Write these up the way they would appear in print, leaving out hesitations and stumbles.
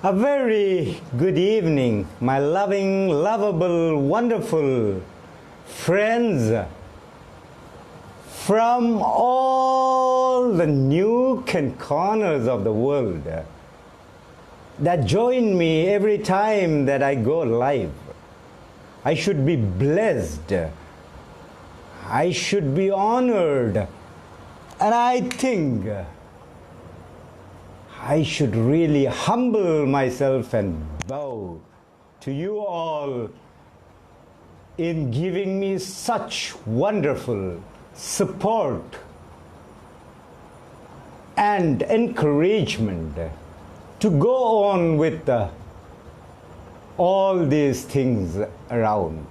A very good evening, my loving, lovable, wonderful friends from all the nook and corners of the world that join me every time that I go live. I should be blessed. I should be honored. And I think I should really humble myself and bow to you all in giving me such wonderful support and encouragement to go on with all these things around.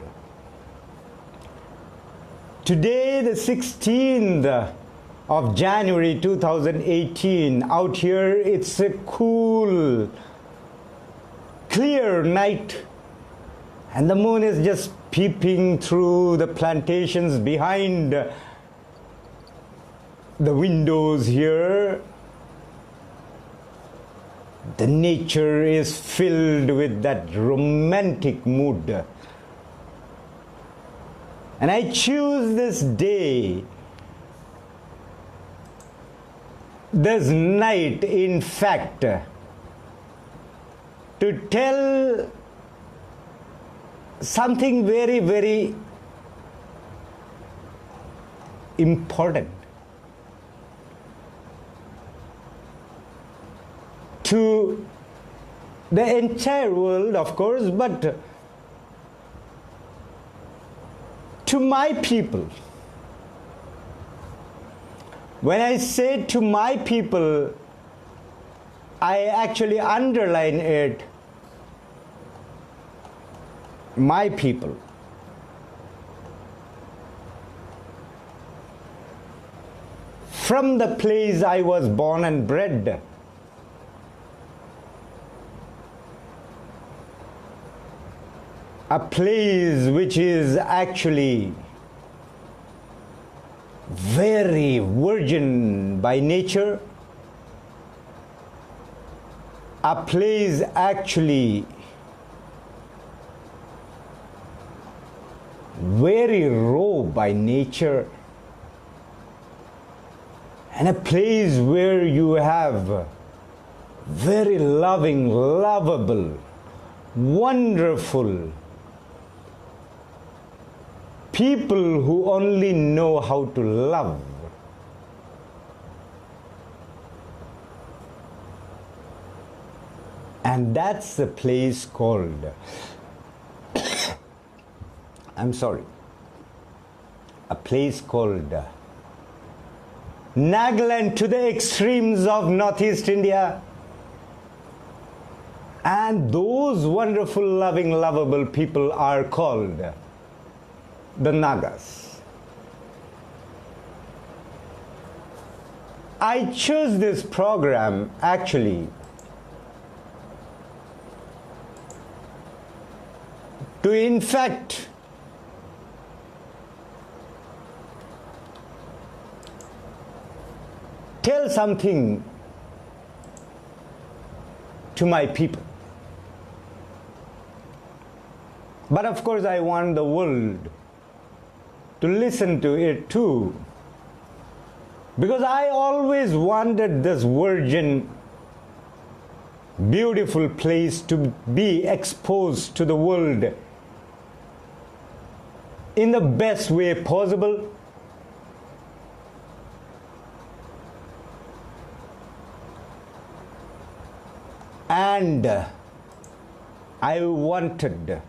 Today, the 16th of January 2018, out here it's a cool, clear night, and the moon is just peeping through the plantations behind the windows here. The nature is filled with that romantic mood. And I choose this day, this night, in fact, to tell something very, very important to the entire world, of course, but to my people. When I say to my people, I actually underline it, my people. From the place I was born and bred, a place which is actually very virgin by nature, a place actually very raw by nature, and a place where you have very loving, lovable, wonderful people who only know how to love. And that's the place called, I'm sorry, a place called Nagaland, to the extremes of Northeast India. And those wonderful, loving, lovable people are called the Nagas. I chose this program actually to, in fact, tell something to my people. But of course, I want the world to listen to it too, because I always wanted this virgin, beautiful place to be exposed to the world in the best way possible. And I wanted,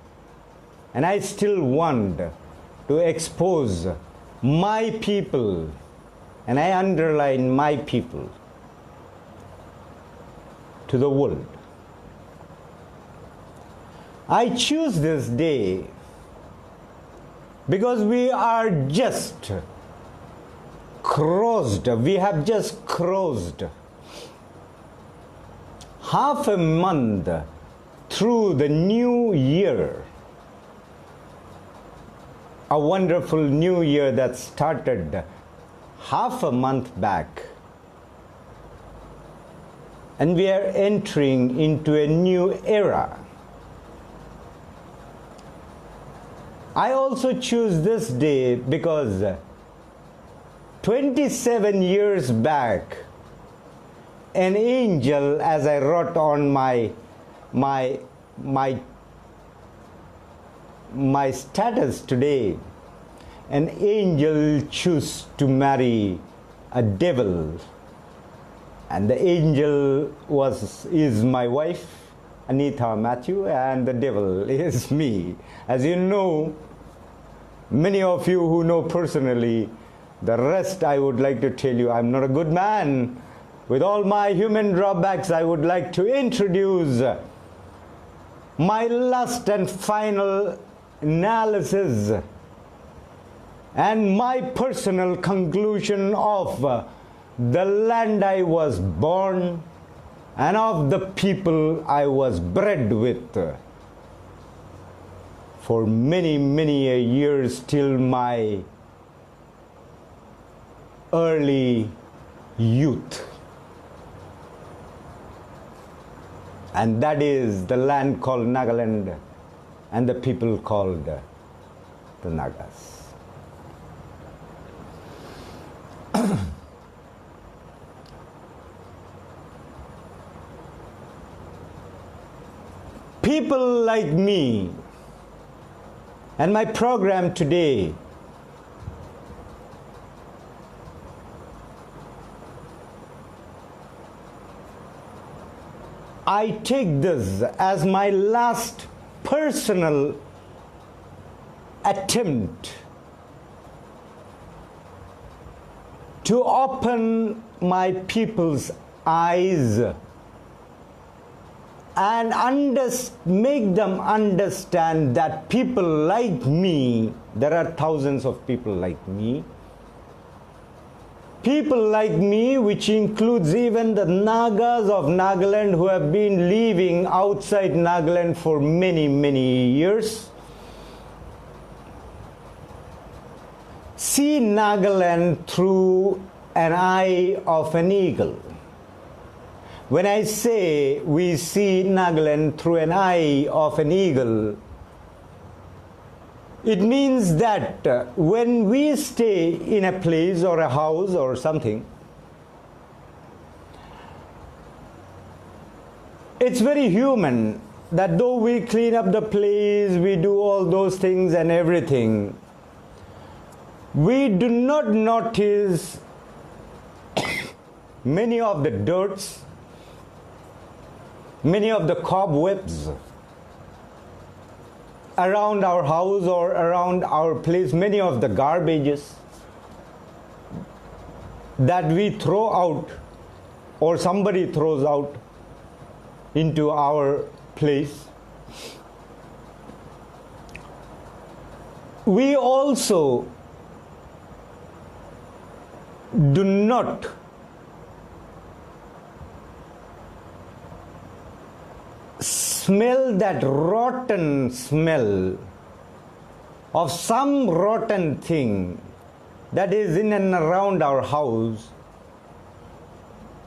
and I still want, to expose my people, and I underline my people, to the world. I choose this day because we are just crossed, we have just crossed half a month through the new year. A wonderful new year that started half a month back. and we are entering into a new era. I also choose this day because 27 years back, an angel, as I wrote on my status today, an angel chose to marry a devil, and the angel is my wife, Anita Matthew, and the devil is me. As you know, many of you who know personally, the rest I would like to tell you, I'm not a good man. With all my human drawbacks, I would like to introduce my last and final analysis and my personal conclusion of the land I was born and of the people I was bred with for many, many years till my early youth. And that is the land called Nagaland and the people called the Nagas. People like me and my program today I take this as my last personal attempt to open my people's eyes and make them understand that people like me, there are thousands of people like me, which includes even the Nagas of Nagaland who have been living outside Nagaland for many, many years, see Nagaland through an eye of an eagle. When I say we see Nagaland through an eye of an eagle, it means that when we stay in a place or a house or something, it's very human that though we clean up the place, we do all those things and everything, we do not notice many of the dirts, many of the cobwebs around our house or around our place, many of the garbages that we throw out or somebody throws out into our place. We also do not smell that rotten smell of some rotten thing that is in and around our house,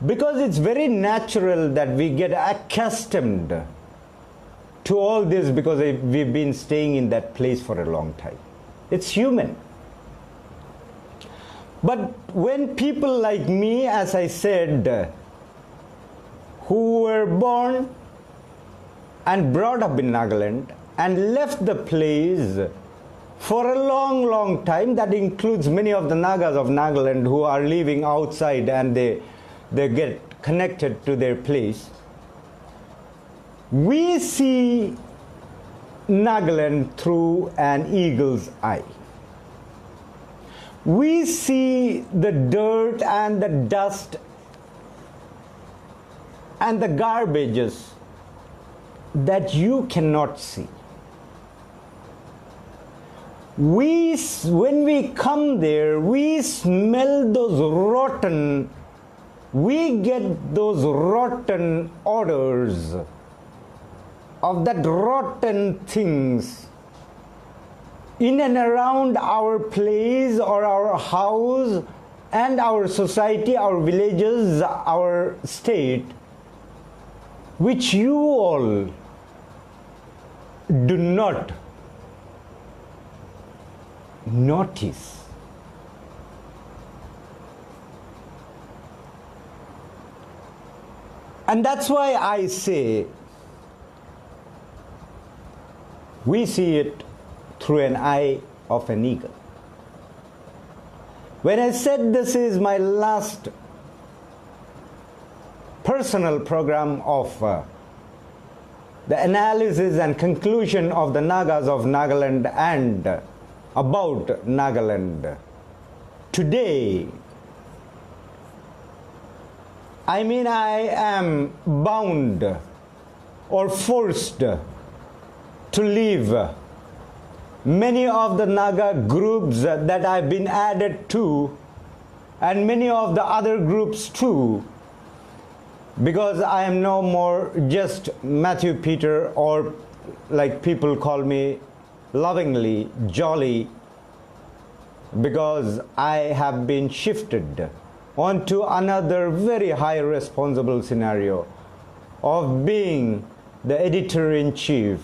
because it's very natural that we get accustomed to all this because we've been staying in that place for a long time. It's human. But when people like me, as I said, who were born and brought up in Nagaland and left the place for a long, long time, that includes many of the Nagas of Nagaland who are living outside and they get connected to their place, we see Nagaland through an eagle's eye. We see the dirt and the dust and the garbages that you cannot see. When we come there, we smell those rotten, we get those rotten odors of that rotten things in and around our place or our house and our society, our villages, our state. which you all do not notice. And that's why I say we see it through an eye of an eagle. When I said this is my last personal program of the analysis and conclusion of the Nagas of Nagaland and about Nagaland, today, I am bound or forced to leave many of the Naga groups that I've been added to, and many of the other groups too, because I am no more just Matthew Peter, or like people call me lovingly, Jolly, because I have been shifted onto another very high responsible scenario of being the editor-in-chief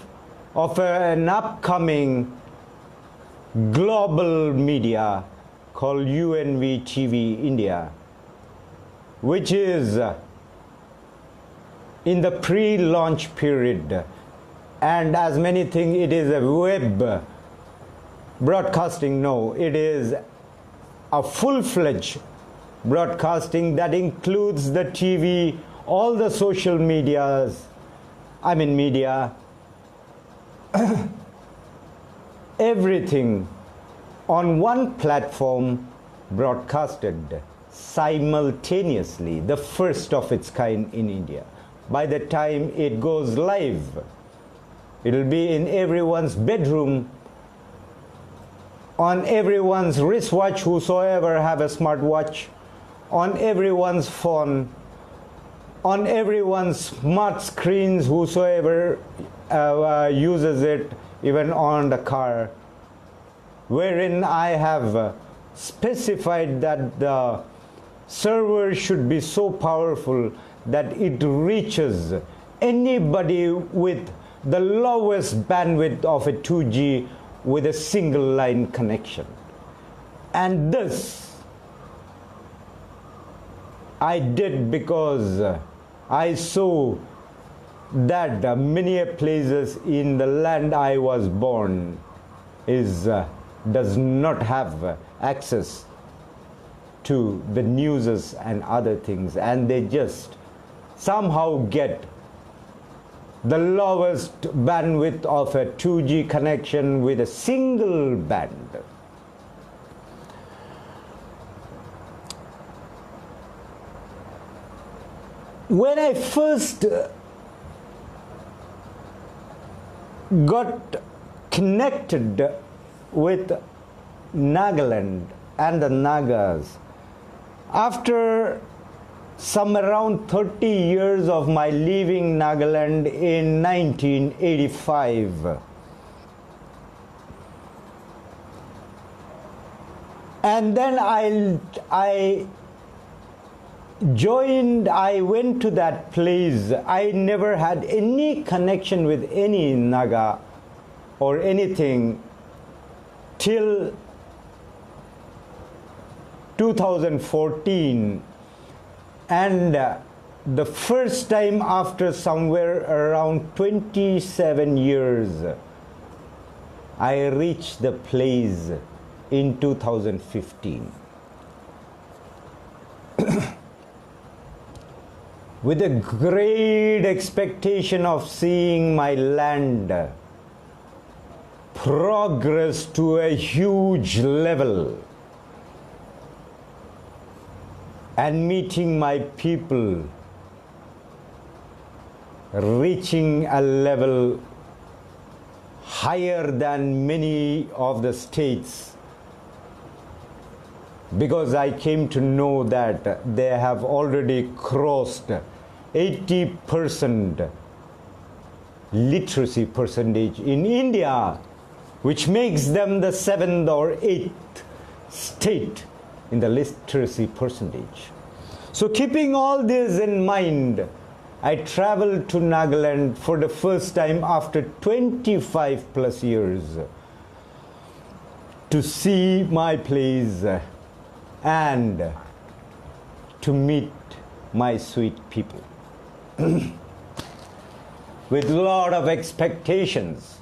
of an upcoming global media called U&V TV India, which is in the pre-launch period, and as many think it is a web broadcasting. No, it is a full-fledged broadcasting that includes the TV, all the social medias, media, everything on one platform broadcasted simultaneously, the first of its kind in India. By the time it goes live, it will be in everyone's bedroom, on everyone's wristwatch, whosoever have a smartwatch, on everyone's phone, on everyone's smart screens, whosoever uses it, even on the car, wherein I have specified that the server should be so powerful that it reaches anybody with the lowest bandwidth of a 2G with a single line connection. And this I did because I saw that many places in the land I was born does not have access to the newses and other things, and they just somehow get the lowest bandwidth of a 2G connection with a single band. When I first got connected with Nagaland and the Nagas, after some around 30 years of my leaving Nagaland in 1985, and then I went to that place. I never had any connection with any Naga or anything till 2014, and the first time after somewhere around 27 years, I reached the place in 2015. With a great expectation of seeing my land progress to a huge level and meeting my people reaching a level higher than many of the states, because I came to know that they have already crossed 80% literacy percentage in India, which makes them the 7th or 8th state in the literacy percentage. So keeping all this in mind, I traveled to Nagaland for the first time after 25 plus years to see my place and to meet my sweet people with a lot of expectations.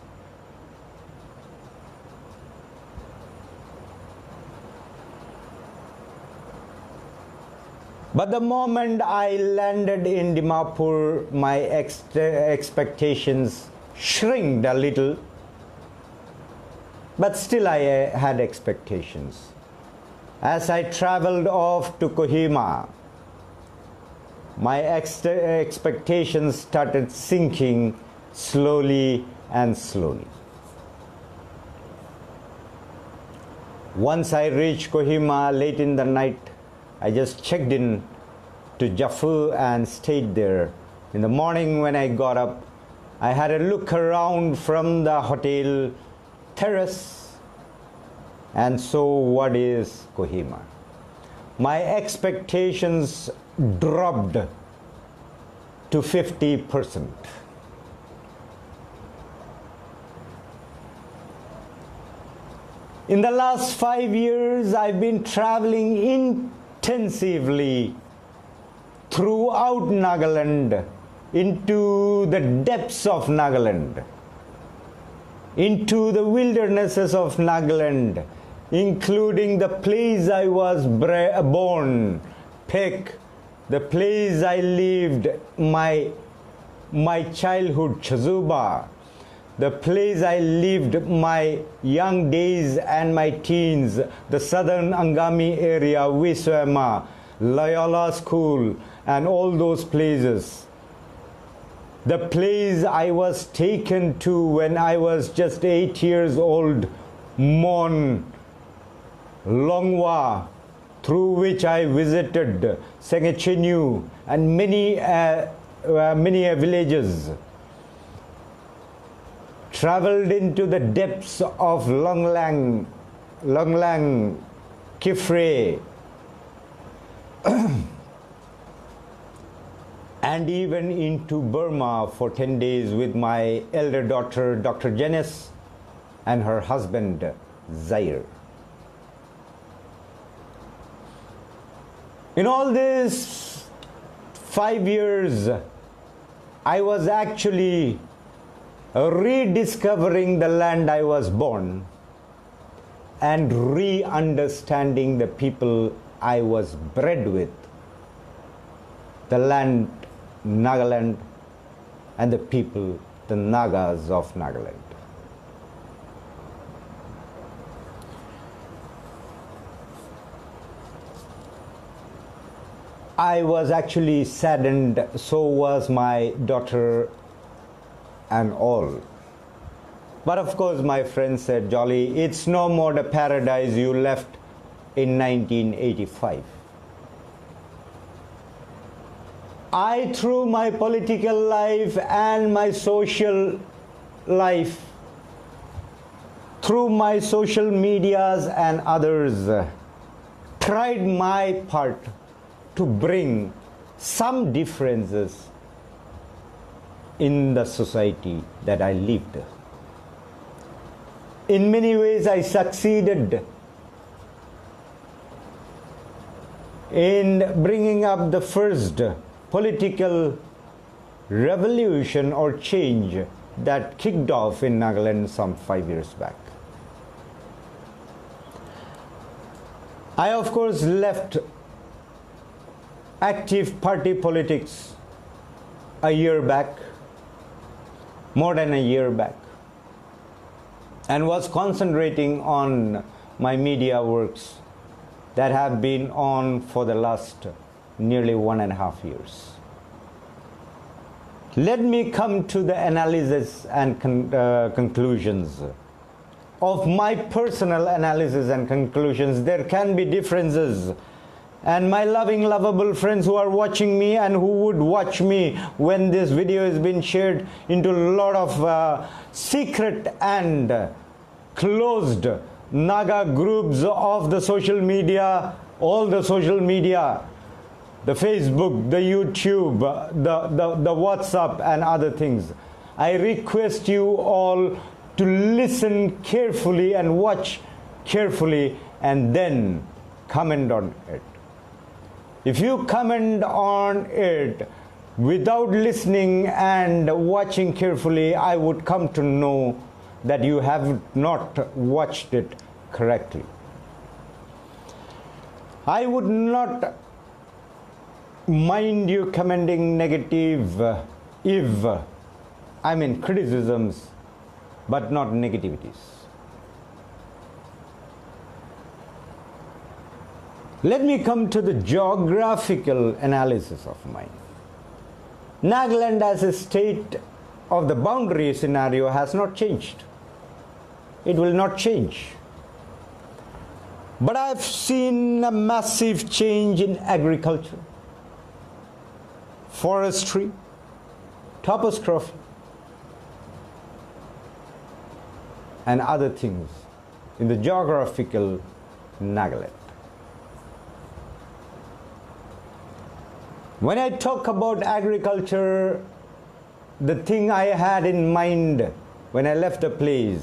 But the moment I landed in Dimapur, my expectations shrinked a little, but still I had expectations. As I traveled off to Kohima, my expectations started sinking slowly and slowly. Once I reached Kohima late in the night, I just checked in to Jaffur and stayed there. In the morning when I got up, I had a look around from the hotel terrace and saw what is Kohima. My expectations dropped to 50%. In the last 5 years, I've been traveling intensively throughout Nagaland, into the depths of Nagaland, into the wildernesses of Nagaland, including the place I was born, Pek, the place I lived my childhood, Chazuba, the place I lived my young days and my teens, the southern Angami area, Wiswama, Loyola School, and all those places. The place I was taken to when I was just 8 years old, Mon, Longwa, through which I visited Sengechenu and many villages. Traveled into the depths of Longlang, Kifre, and even into Burma for 10 days with my elder daughter, Dr. Janice, and her husband, Zaire. In all this 5 years, I was actually rediscovering the land I was born and re-understanding the people I was bred with, the land Nagaland and the people, the Nagas of Nagaland. I was actually saddened, so was my daughter and all. But of course my friend said, Jolly, it's no more the paradise you left in 1985. I, through my political life and my social life, through my social medias and others, tried my part to bring some differences in the society that I lived. In many ways I succeeded in bringing up the first political revolution or change that kicked off in Nagaland some 5 years back. I of course left active party politics a year back, more than a year back, and was concentrating on my media works that have been on for the last nearly 1.5 years. Let me come to the analysis and conclusions. Of my personal analysis and conclusions, there can be differences. And my loving, lovable friends who are watching me and who would watch me when this video has been shared into a lot of secret and closed Naga groups of the social media, all the social media, the Facebook, the YouTube, the WhatsApp and other things. I request you all to listen carefully and watch carefully and then comment on it. If you comment on it without listening and watching carefully, I would come to know that you have not watched it correctly. I would not mind you commenting negative criticisms, but not negativities. Let me come to the geographical analysis of mine. Nagaland as a state of the boundary scenario has not changed. It will not change. But I've seen a massive change in agriculture, forestry, topography, and other things in the geographical Nagaland. When I talk about agriculture, the thing I had in mind when I left the place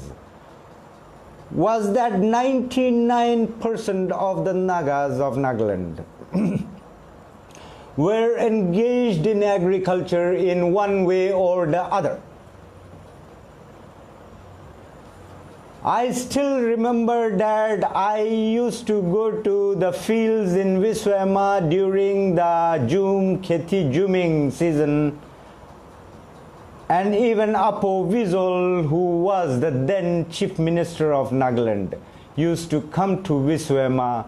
was that 99% of the Nagas of Nagaland were engaged in agriculture in one way or the other. I still remember that I used to go to the fields in Ym.Engr during the Kheti Juming season, and even Apo Vizol, who was the then Chief Minister of Nagaland, used to come to Ym.Engr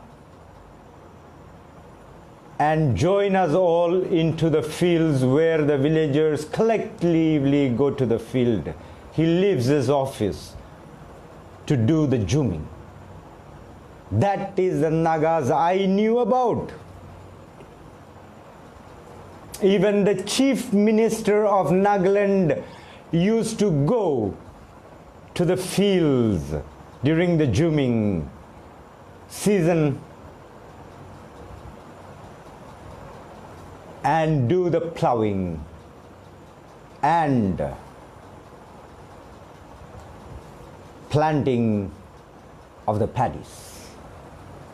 and join us all into the fields where the villagers collectively go to the field. He leaves his office to do the Juming. That is the Nagas I knew about. Even the Chief Minister of Nagaland used to go to the fields during the Juming season and do the ploughing and planting of the paddies.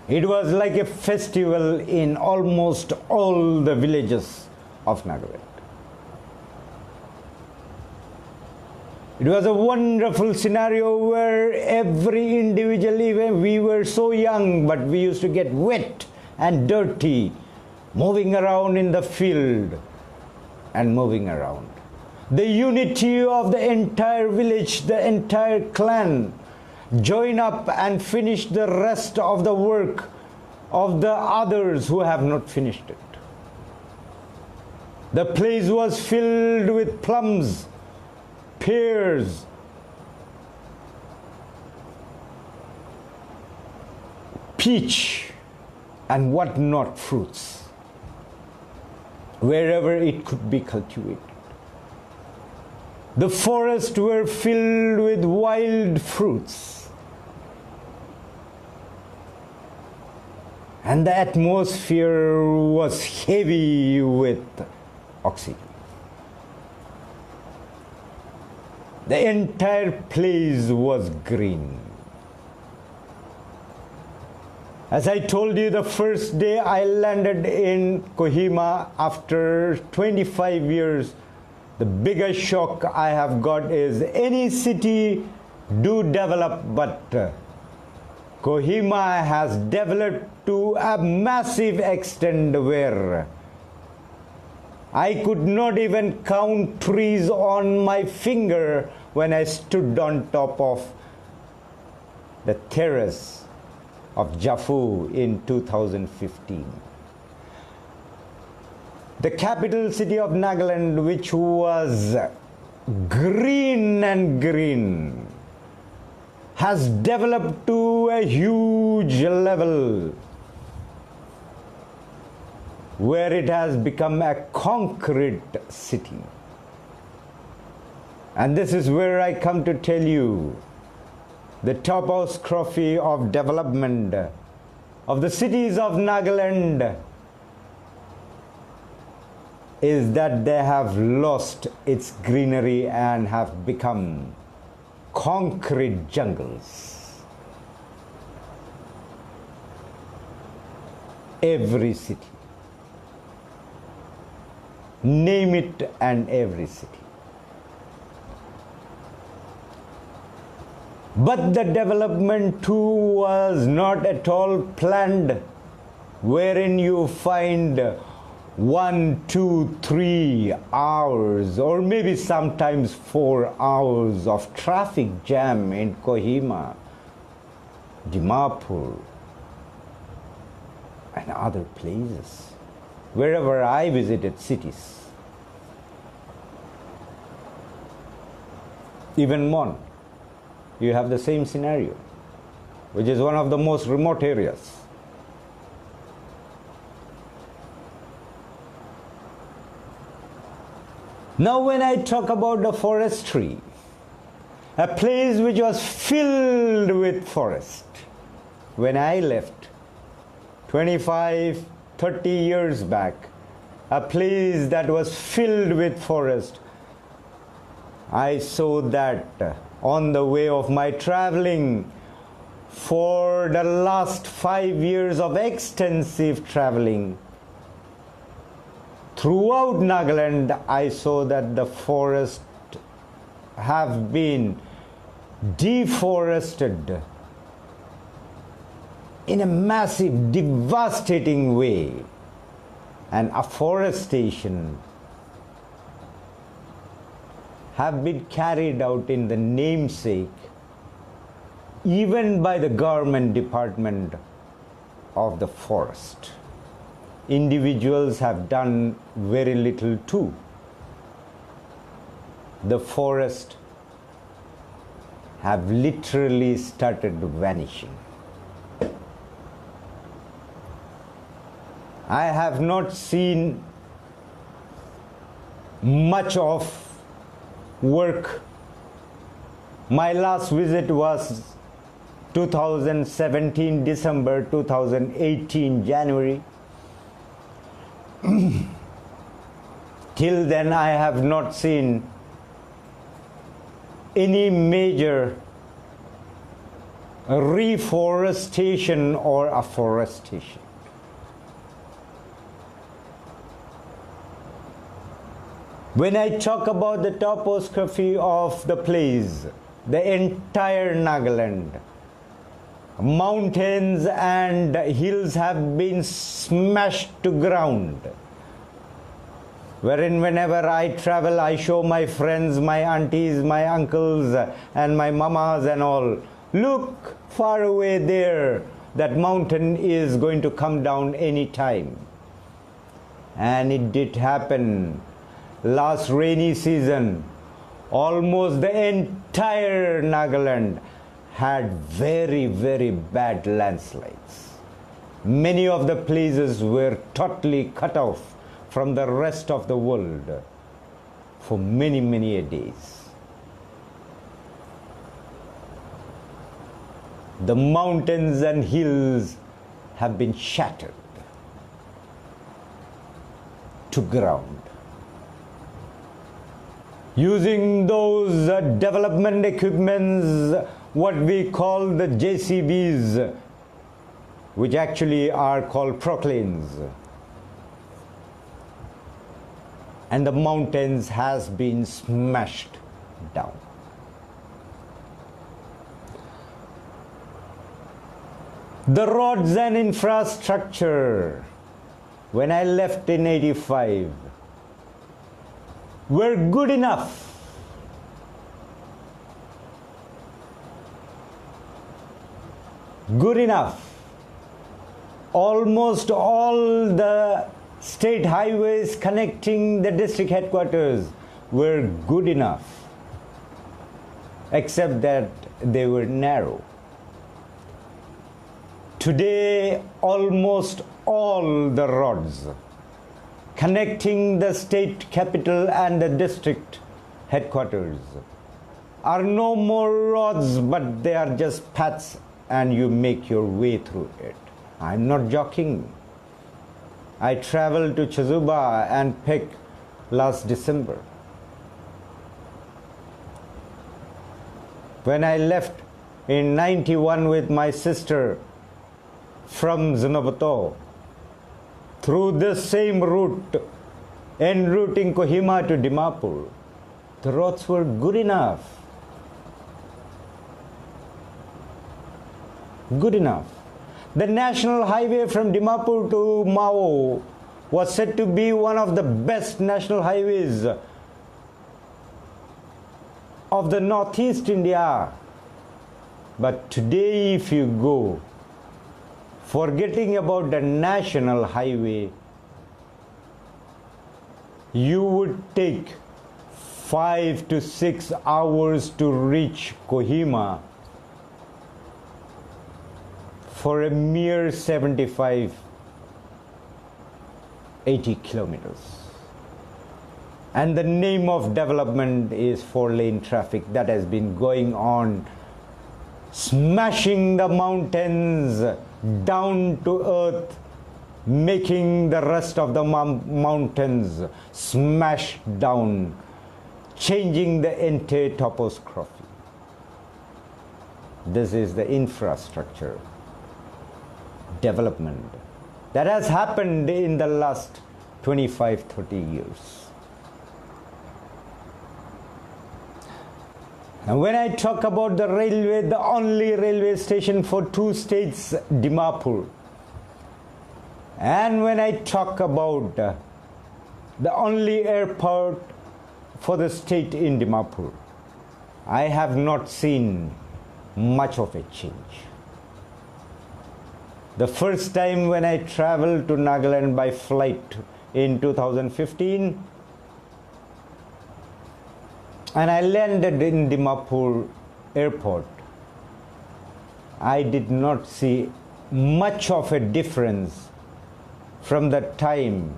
It was like a festival in almost all the villages of Nagaland. It was a wonderful scenario where every individual, even we were so young, but we used to get wet and dirty, moving around in the field and moving around. The unity of the entire village, the entire clan, join up and finish the rest of the work of the others who have not finished it. The place was filled with plums, pears, peach, and what-not fruits, wherever it could be cultivated. The forests were filled with wild fruits, and the atmosphere was heavy with oxygen. The entire place was green. As I told you, the first day I landed in Kohima after 25 years, the biggest shock I have got is any city do develop, but Kohima has developed to a massive extent where I could not even count trees on my finger when I stood on top of the terrace of Jafu in 2015. The capital city of Nagaland, which was green and green, has developed to a huge level where it has become a concrete city. And this is where I come to tell you the topography of development of the cities of Nagaland is that they have lost its greenery and have become concrete jungles. Every city, name it, and every city. But the development too was not at all planned, wherein you find 1, 2, 3 hours or maybe sometimes 4 hours of traffic jam in Kohima, Dimapur and other places, wherever I visited cities. Even Mon, you have the same scenario, which is one of the most remote areas. Now when I talk about the forestry, a place which was filled with forest, when I left 25, 30 years back, a place that was filled with forest, I saw that on the way of my traveling for the last 5 years of extensive traveling. Throughout Nagaland, I saw that the forests have been deforested in a massive, devastating way, and afforestation have been carried out in the namesake, even by the government department of the forest. Individuals have done very little too. The forest have literally started vanishing. I have not seen much of work. My last visit was 2017 December, 2018 January. Till then I have not seen any major reforestation or afforestation. When I talk about the topography of the place, the entire Nagaland, mountains and hills have been smashed to ground, wherein whenever I travel, I show my friends, my aunties, my uncles and my mamas and all, look far away there, that mountain is going to come down any time. And it did happen. Last rainy season, almost the entire Nagaland had very, very bad landslides. Many of the places were totally cut off from the rest of the world for many, many days. The mountains and hills have been shattered to ground. Using those development equipments, what we call the JCBs, which actually are called proclanes. And the mountains has been smashed down. The roads and infrastructure, when I left in '85, were good enough. Good enough. Almost all the state highways connecting the district headquarters were good enough, except that they were narrow. Today, almost all the roads connecting the state capital and the district headquarters are no more roads, but they are just paths and you make your way through it. I'm not joking. I travel to Chazuba and pick last December. When I left in 91 with my sister from Zinobato, through this same route, en route in Kohima to Dimapur, the roads were good enough. Good enough. The national highway from Dimapur to Mao was said to be one of the best national highways of the Northeast India. But today, if you go, forgetting about the national highway, you would take 5 to 6 hours to reach Kohima for a mere 75-80 kilometers. And the name of development is 4-lane traffic that has been going on, smashing the mountains down to earth, making the rest of the mountains smash down, changing the entire topography. This is the infrastructure development that has happened in the last 25-30 years. And when I talk about the railway, the only railway station for 2 states, Dimapur, and when I talk about the only airport for the state in Dimapur, I have not seen much of a change. The first time when I traveled to Nagaland by flight in 2015, and I landed in Dimapur airport, I did not see much of a difference from the time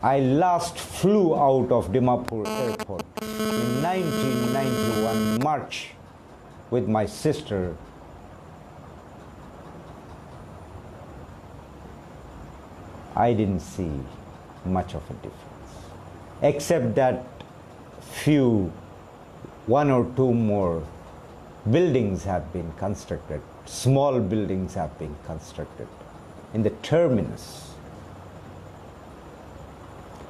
I last flew out of Dimapur airport in 1991 March with my sister. I didn't see much of a difference, except that one or two more buildings have been constructed, small buildings have been constructed in the terminus.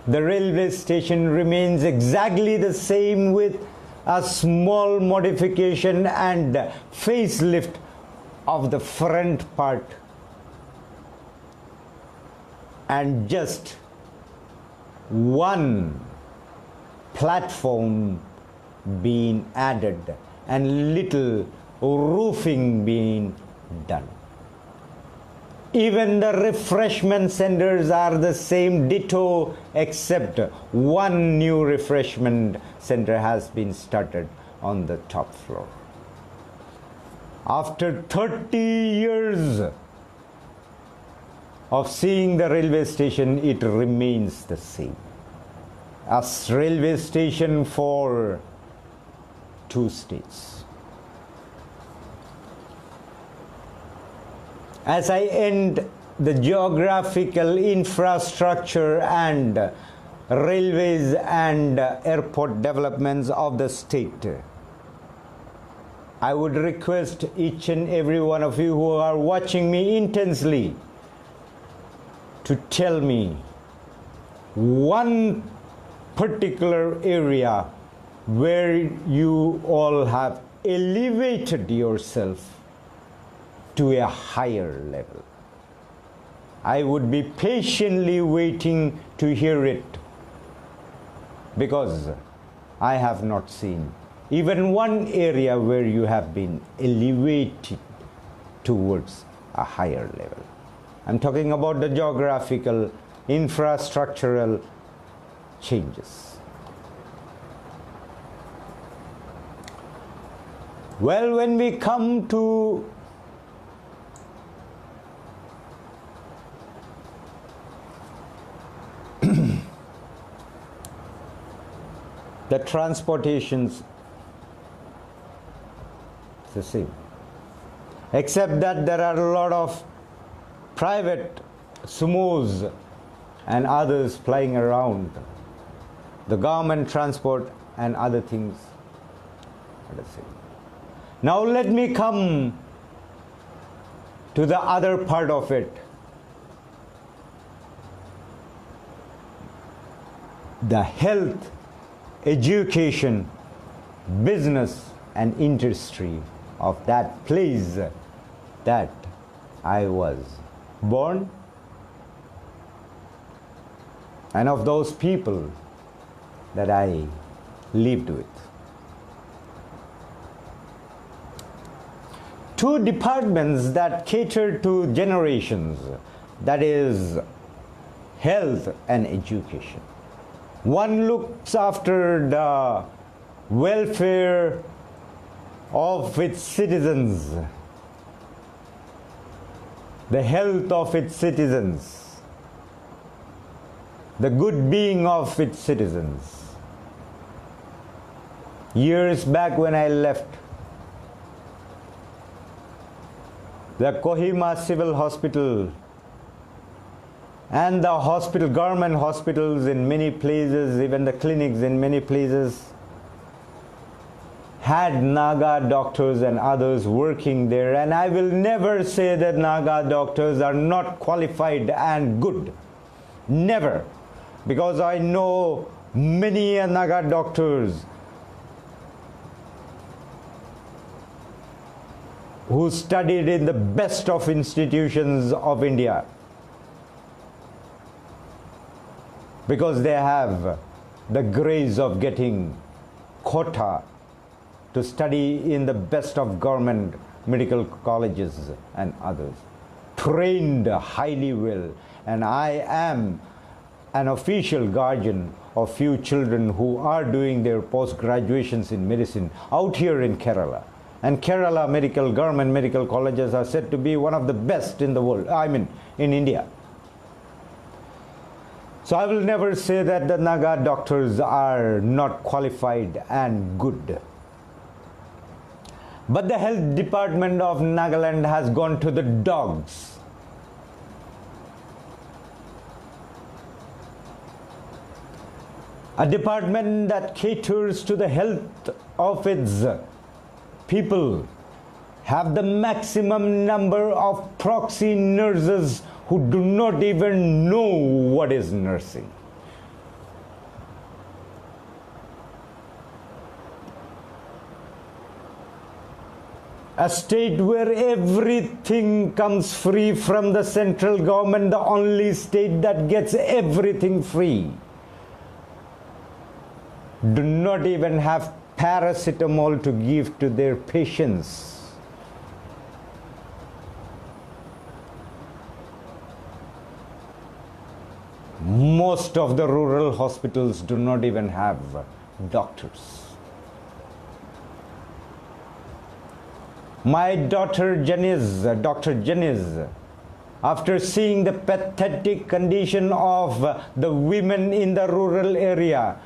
The railway station remains exactly the same with a small modification and facelift of the front part and just one platform being added and little roofing being done. Even the refreshment centers are the same ditto, except one new refreshment center has been started on the top floor. After 30 years of seeing the railway station, it remains the same. A railway station for 2 states. As I end the geographical infrastructure and railways and airport developments of the state, I would request each and every one of you who are watching me intensely to tell me one particular area where you all have elevated yourself to a higher level. I would be patiently waiting to hear it, because I have not seen even one area where you have been elevated towards a higher level. I'm talking about the geographical, infrastructural changes. Well, when we come to the transportations, it's the same, except that there are a lot of private sumos and others flying around the government transport and other things. Let us see. Now let me come to the other part of it. The health, education, business and industry of that place that I was born, and of those people that I lived with. Two departments that cater to generations, that is health and education. One looks after the welfare of its citizens, the health of its citizens, the good being of its citizens. Years back when I left the Kohima Civil Hospital and the hospital, government hospitals in many places, even the clinics in many places, had Naga doctors and others working there. And I will never say that Naga doctors are not qualified and good. Never. Because I know many Naga doctors who studied in the best of institutions of India, because they have the grace of getting quota to study in the best of government medical colleges and others, trained highly well. And I am an official guardian of few children who are doing their post-graduations in medicine out here in Kerala. And Kerala government medical colleges are said to be one of the best in the world, I mean in India. So I will never say that the Naga doctors are not qualified and good. But the health department of Nagaland has gone to the dogs. A department that caters to the health of its people have the maximum number of proxy nurses who do not even know what is nursing. A state where everything comes free from the central government, the only state that gets everything free, do not even have paracetamol to give to their patients. Most of the rural hospitals do not even have doctors. My daughter Janice, Dr. Janice, after seeing the pathetic condition of the women in the rural area,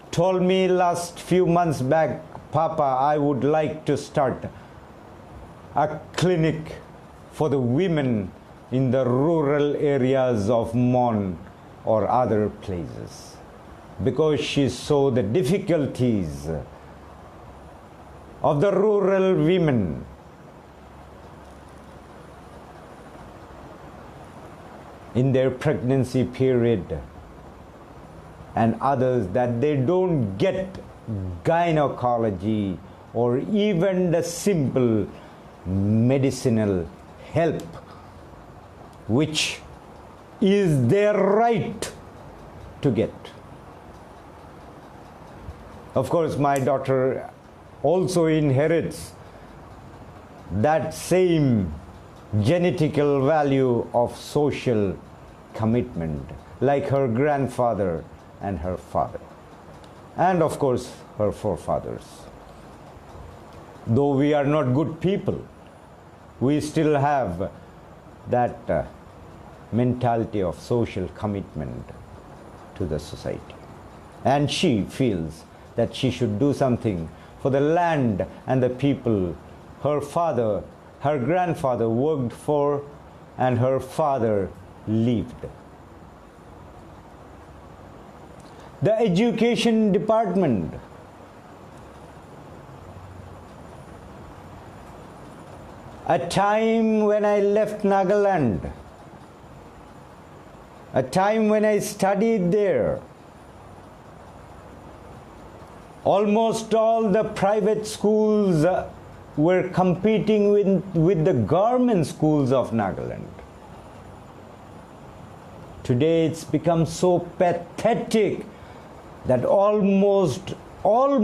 told me last few months back, Papa, I would like to start a clinic for the women in the rural areas of Mon or other places, because she saw the difficulties of the rural women. In their pregnancy period and others, that they don't get gynecology or even the simple medicinal help, which is their right to get. Of course, my daughter also inherits that same genetical value of social commitment, like her grandfather and her father, and of course her forefathers. Though we are not good people, we still have that mentality of social commitment to the society. And she feels that she should do something for the land and the people her father, her grandfather worked for and her father lived. the education department. A time when I left Nagaland, a time when I studied there, almost all the private schools were competing with the government schools of Nagaland. Today it's become so pathetic that almost all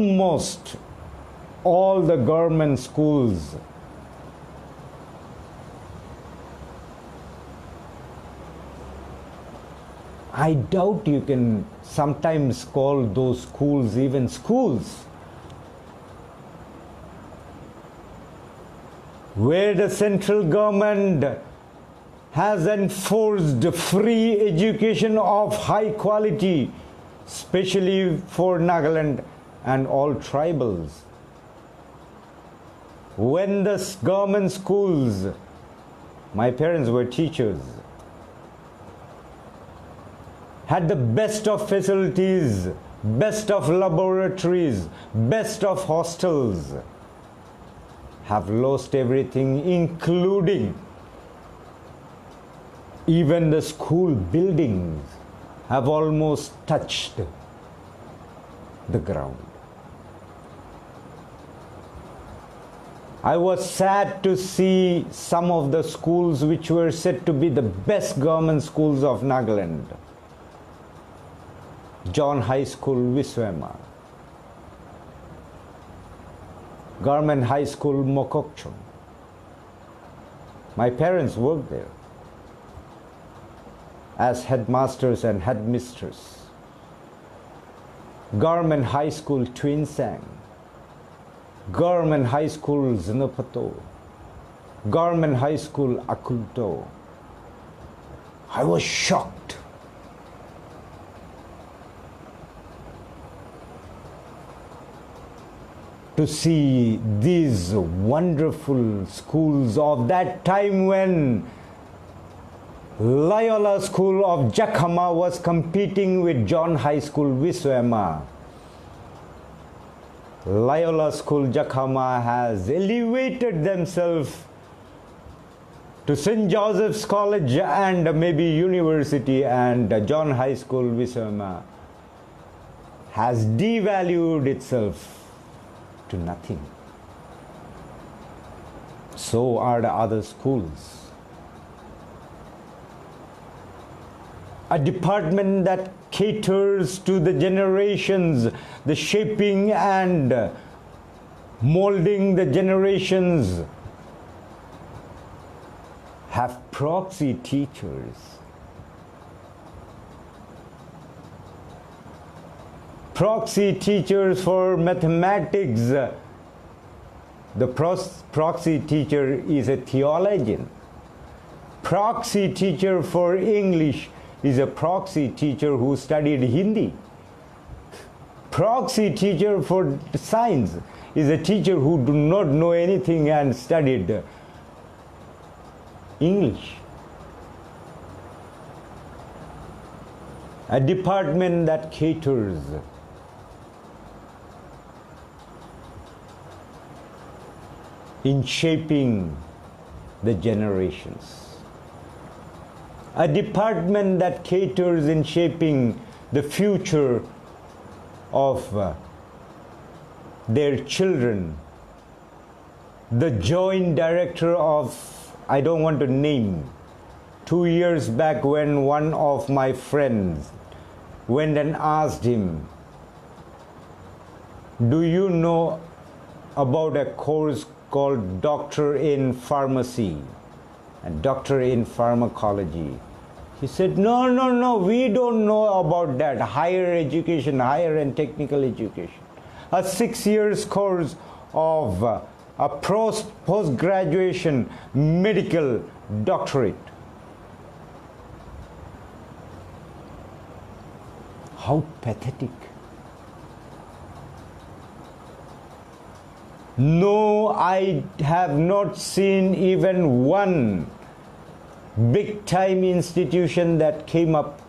the government schools I doubt you can sometimes call those schools even schools, where the central government has enforced free education of high quality, especially for Nagaland and all tribals. When the government schools, my parents were teachers, had the best of facilities, best of laboratories, best of hostels, have lost everything, including even the school buildings have almost touched the ground. I was sad to see some of the schools which were said to be the best government schools of Nagaland. John High School, Ym.Engr, Government High School, Mokokchung. My parents worked there as headmasters and headmistress. Government High School, Twinsang, Government High School, Zinapato, Government High School, Akulto. I was shocked. To see these wonderful schools of that time when Loyola School of Jakhama was competing with John High School, Ym.Engr. Loyola School Jakhama has elevated themselves to St. Joseph's College and maybe University, and John High School, Ym.Engr. has devalued itself to nothing. So are the other schools. A department that caters to the generations, the shaping and molding the generations, have proxy teachers. Proxy teachers for mathematics. The proxy teacher is a theologian. Proxy teacher for English is a proxy teacher who studied Hindi. Proxy teacher for science is a teacher who do not know anything and studied English. A department that caters in shaping the generations. A department that caters in shaping the future of their children. The joint director of, I don't want to name, 2 years back when one of my friends went and asked him, do you know about a course called Doctor in Pharmacy and Doctor in Pharmacology? He said, no, we don't know about that. Higher education, higher and technical education. A 6 years course of a post-graduation medical doctorate. How pathetic. No, I have not seen even one big-time institution that came up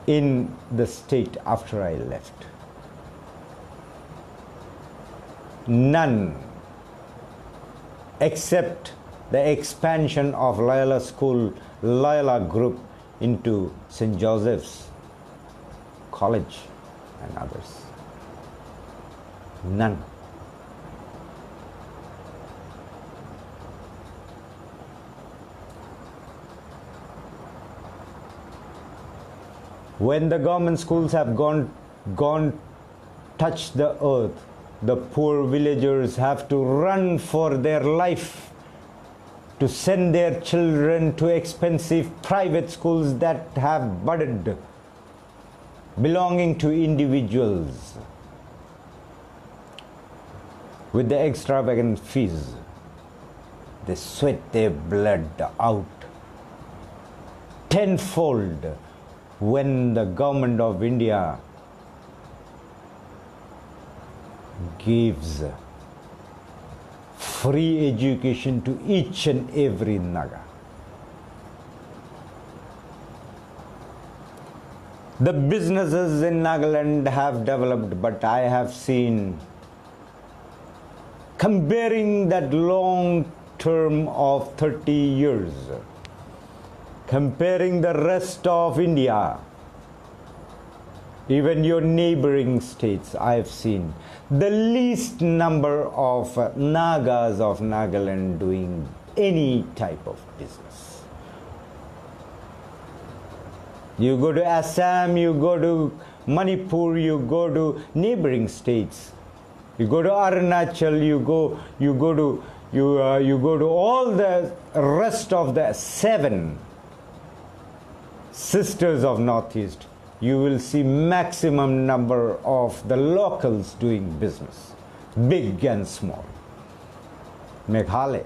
in the state after I left. None, except the expansion of Loyola School, Loyola Group into St. Joseph's College and others. None. When the government schools have gone touch the earth, the poor villagers have to run for their life to send their children to expensive private schools that have budded, belonging to individuals, with the extravagant fees. They sweat their blood out tenfold when the government of India gives free education to each and every Naga. The businesses in Nagaland have developed, but I have seen, comparing that long term of 30 years, comparing the rest of India, even your neighboring states, I have seen the least number of Nagas of Nagaland doing any type of business. You go to Assam, you go to Manipur, you go to neighboring states, you go to Arunachal, you go to all the rest of the 7 sisters of Northeast. You will see maximum number of the locals doing business, big and small. Meghalaya.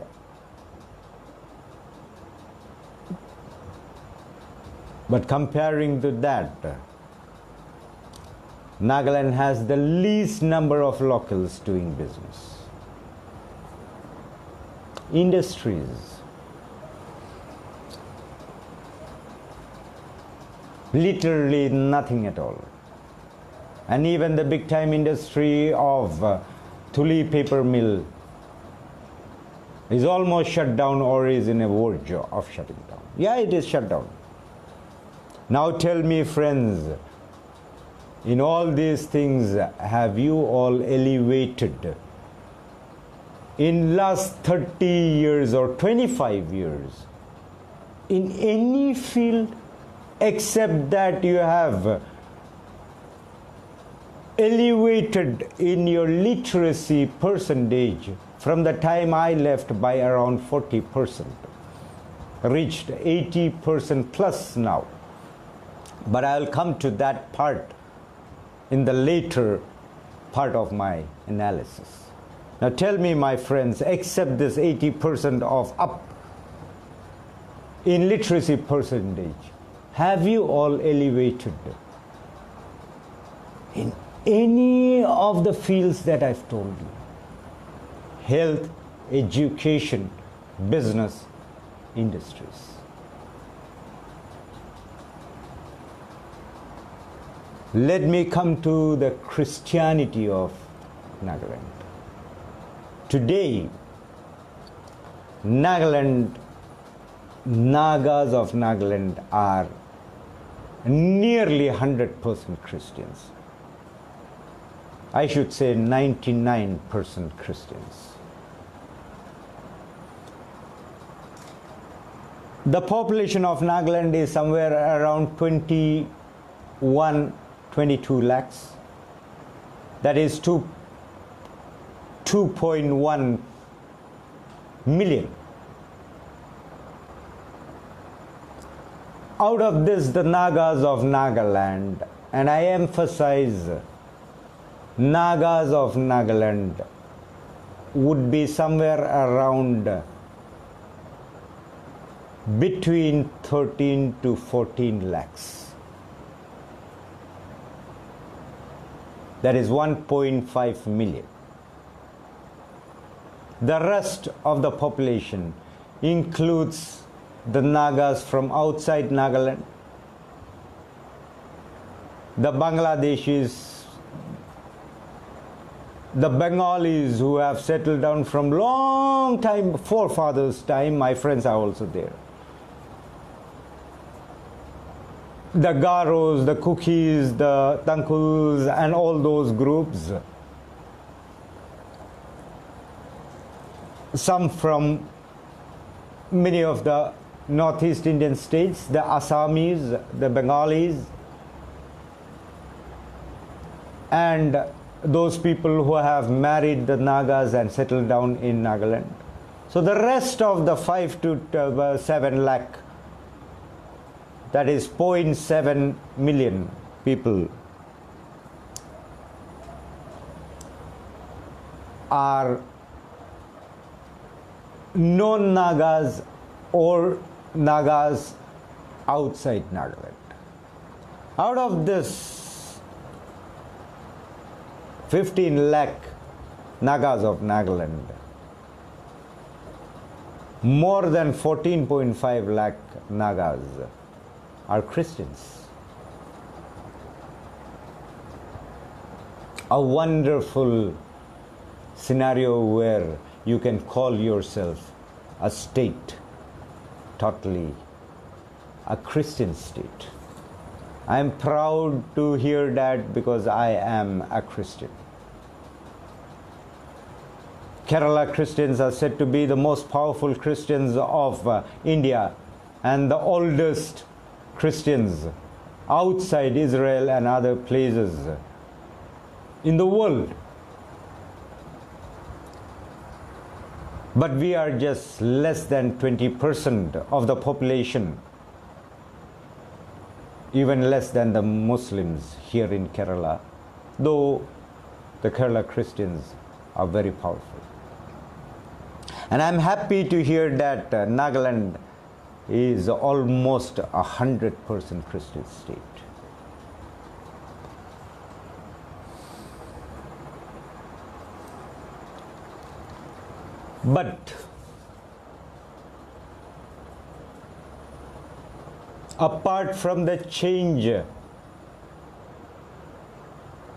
But comparing to that, Nagaland has the least number of locals doing business. Industries. Literally nothing at all. And even the big time industry of Tuli paper mill is almost shut down or is in a verge of shutting down. Yeah, it is shut down. Now tell me, friends, in all these things, have you all elevated in last 30 years or 25 years in any field, except that you have elevated in your literacy percentage from the time I left by around 40%, reached 80% plus now. But I'll come to that part in the later part of my analysis. Now tell me, my friends, except this 80% of up in literacy percentage, have you all elevated in any of the fields that I've told you? Health, education, business, industries. Let me come to the Christianity of Nagaland. Today, Nagaland, Nagas of Nagaland are nearly 100% Christians. I should say 99% Christians. The population of Nagaland is somewhere around 22 lakhs. That is 2.1 million. Out of this, the Nagas of Nagaland, and I emphasize Nagas of Nagaland, would be somewhere around between 13 to 14 lakhs. That is 1.5 million. The rest of the population includes the Nagas from outside Nagaland the Bangladeshis, the Bengalis who have settled down from long time, forefathers' time, my friends are also there. The Garos, the Kukis, the Tangkuls, and all those groups. Some from many of the Northeast Indian states, the Assamese, the Bengalis, and those people who have married the Nagas and settled down in Nagaland. So the rest of the 5 to 7 lakh, that is 0.7 million people, are non-Nagas or Nagas outside Nagaland. Out of this 15 lakh Nagas of Nagaland, more than 14.5 lakh Nagas are Christians. A wonderful scenario where you can call yourself a state, totally a Christian state. I am proud to hear that because I am a Christian. Kerala Christians are said to be the most powerful Christians of India and the oldest Christians outside Israel and other places in the world. But we are just less than 20% of the population, even less than the Muslims here in Kerala, though the Kerala Christians are very powerful. And I'm happy to hear that Nagaland is almost 100% Christian state. But apart from the change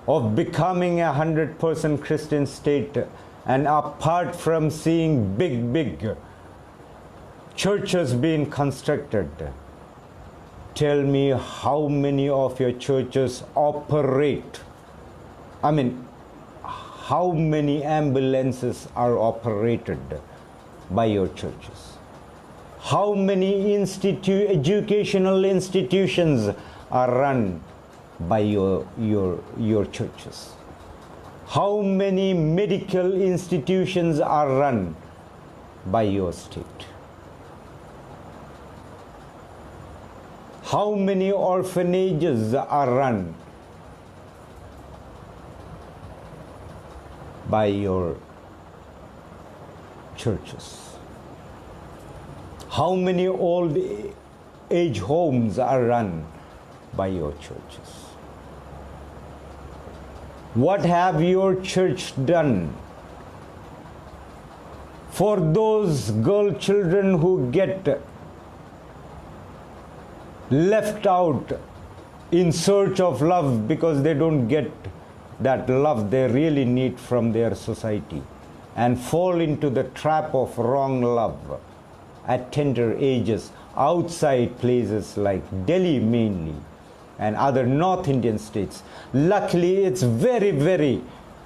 of becoming 100% Christian state, and apart from seeing big churches being constructed, tell me how many of your churches operate? I mean, how many ambulances are operated by your churches? How many educational institutions are run by your churches? How many medical institutions are run by your state? How many orphanages are run by your churches? How many old age homes are run by your churches? What have your church done for those girl children who get left out in search of love because they don't get that love they really need from their society and fall into the trap of wrong love at tender ages outside places like Delhi mainly and other North Indian states? Luckily, it's very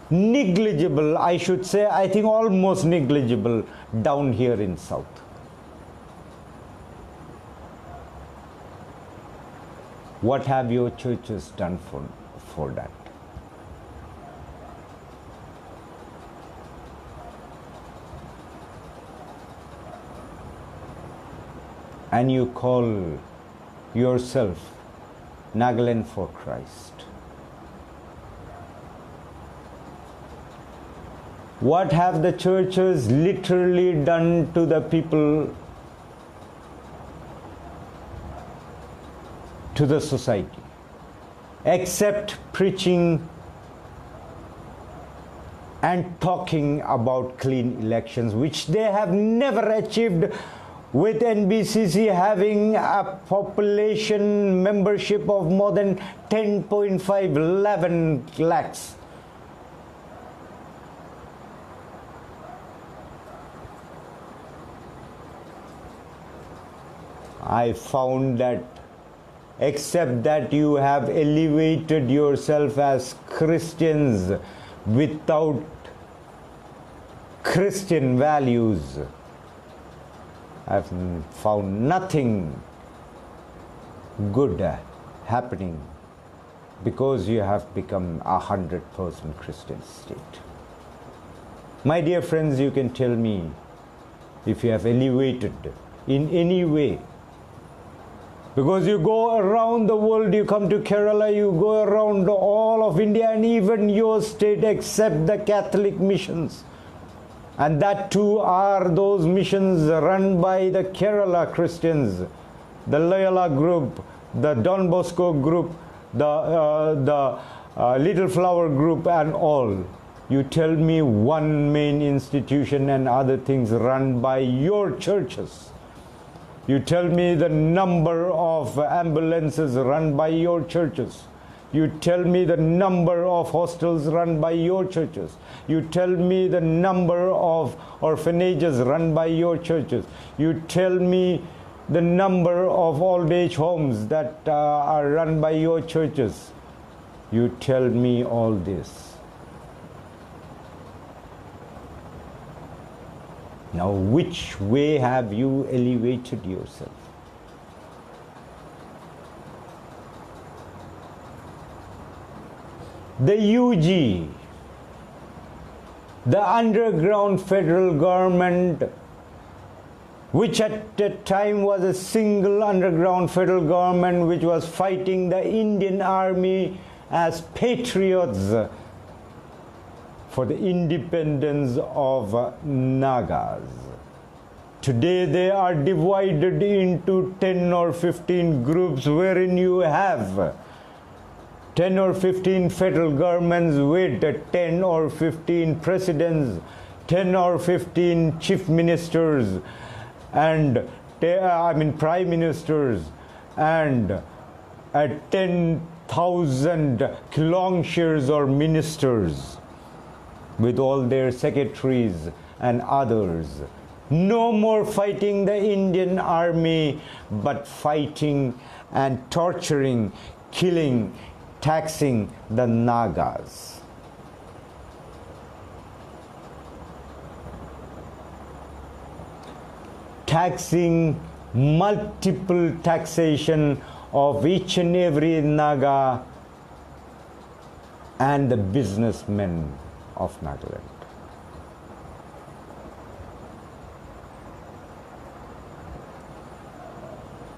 negligible, I should say, I think almost negligible down here in South. What have your churches done for that? And you call yourself Nagaland for Christ. What have the churches literally done to the people, to the society, except preaching and talking about clean elections, which they have never achieved with NBCC having a population membership of more than 10.5 lakhs. I found that except that you have elevated yourself as Christians without Christian values, I've found nothing good happening, because you have become 100% Christian state. My dear friends, you can tell me if you have elevated in any way. Because you go around the world, you come to Kerala, you go around all of India and even your state except the Catholic missions. And that too are those missions run by the Kerala Christians, the Loyola group, the Don Bosco group, the Little Flower group and all. You tell me one main institution and other things run by your churches. You tell me the number of ambulances run by your churches. You tell me the number of hostels run by your churches. You tell me the number of orphanages run by your churches. You tell me the number of old age homes that are run by your churches. You tell me all this. Now, which way have you elevated yourself? The UG, the underground federal government, which at that time was a single underground federal government which was fighting the Indian army as patriots for the independence of Nagas. Today they are divided into 10 or 15 groups wherein you have 10 or 15 federal governments with 10 or 15 presidents, 10 or 15 chief ministers and prime ministers and 10,000 kilongshires or ministers with all their secretaries and others. No more fighting the Indian army, but fighting and torturing, killing, taxing the Nagas. Taxing multiple taxation of each and every Naga and the businessmen of Nagaland.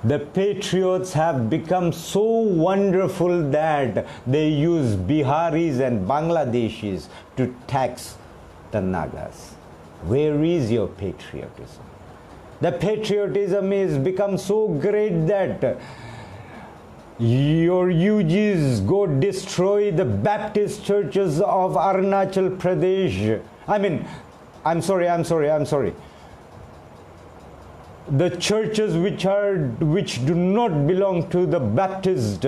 The patriots have become so wonderful that they use Biharis and Bangladeshis to tax the Nagas. Where is your patriotism? The patriotism has become so great that your UGs go destroy the Baptist churches of Arunachal Pradesh. I'm sorry. The churches which do not belong to the Baptist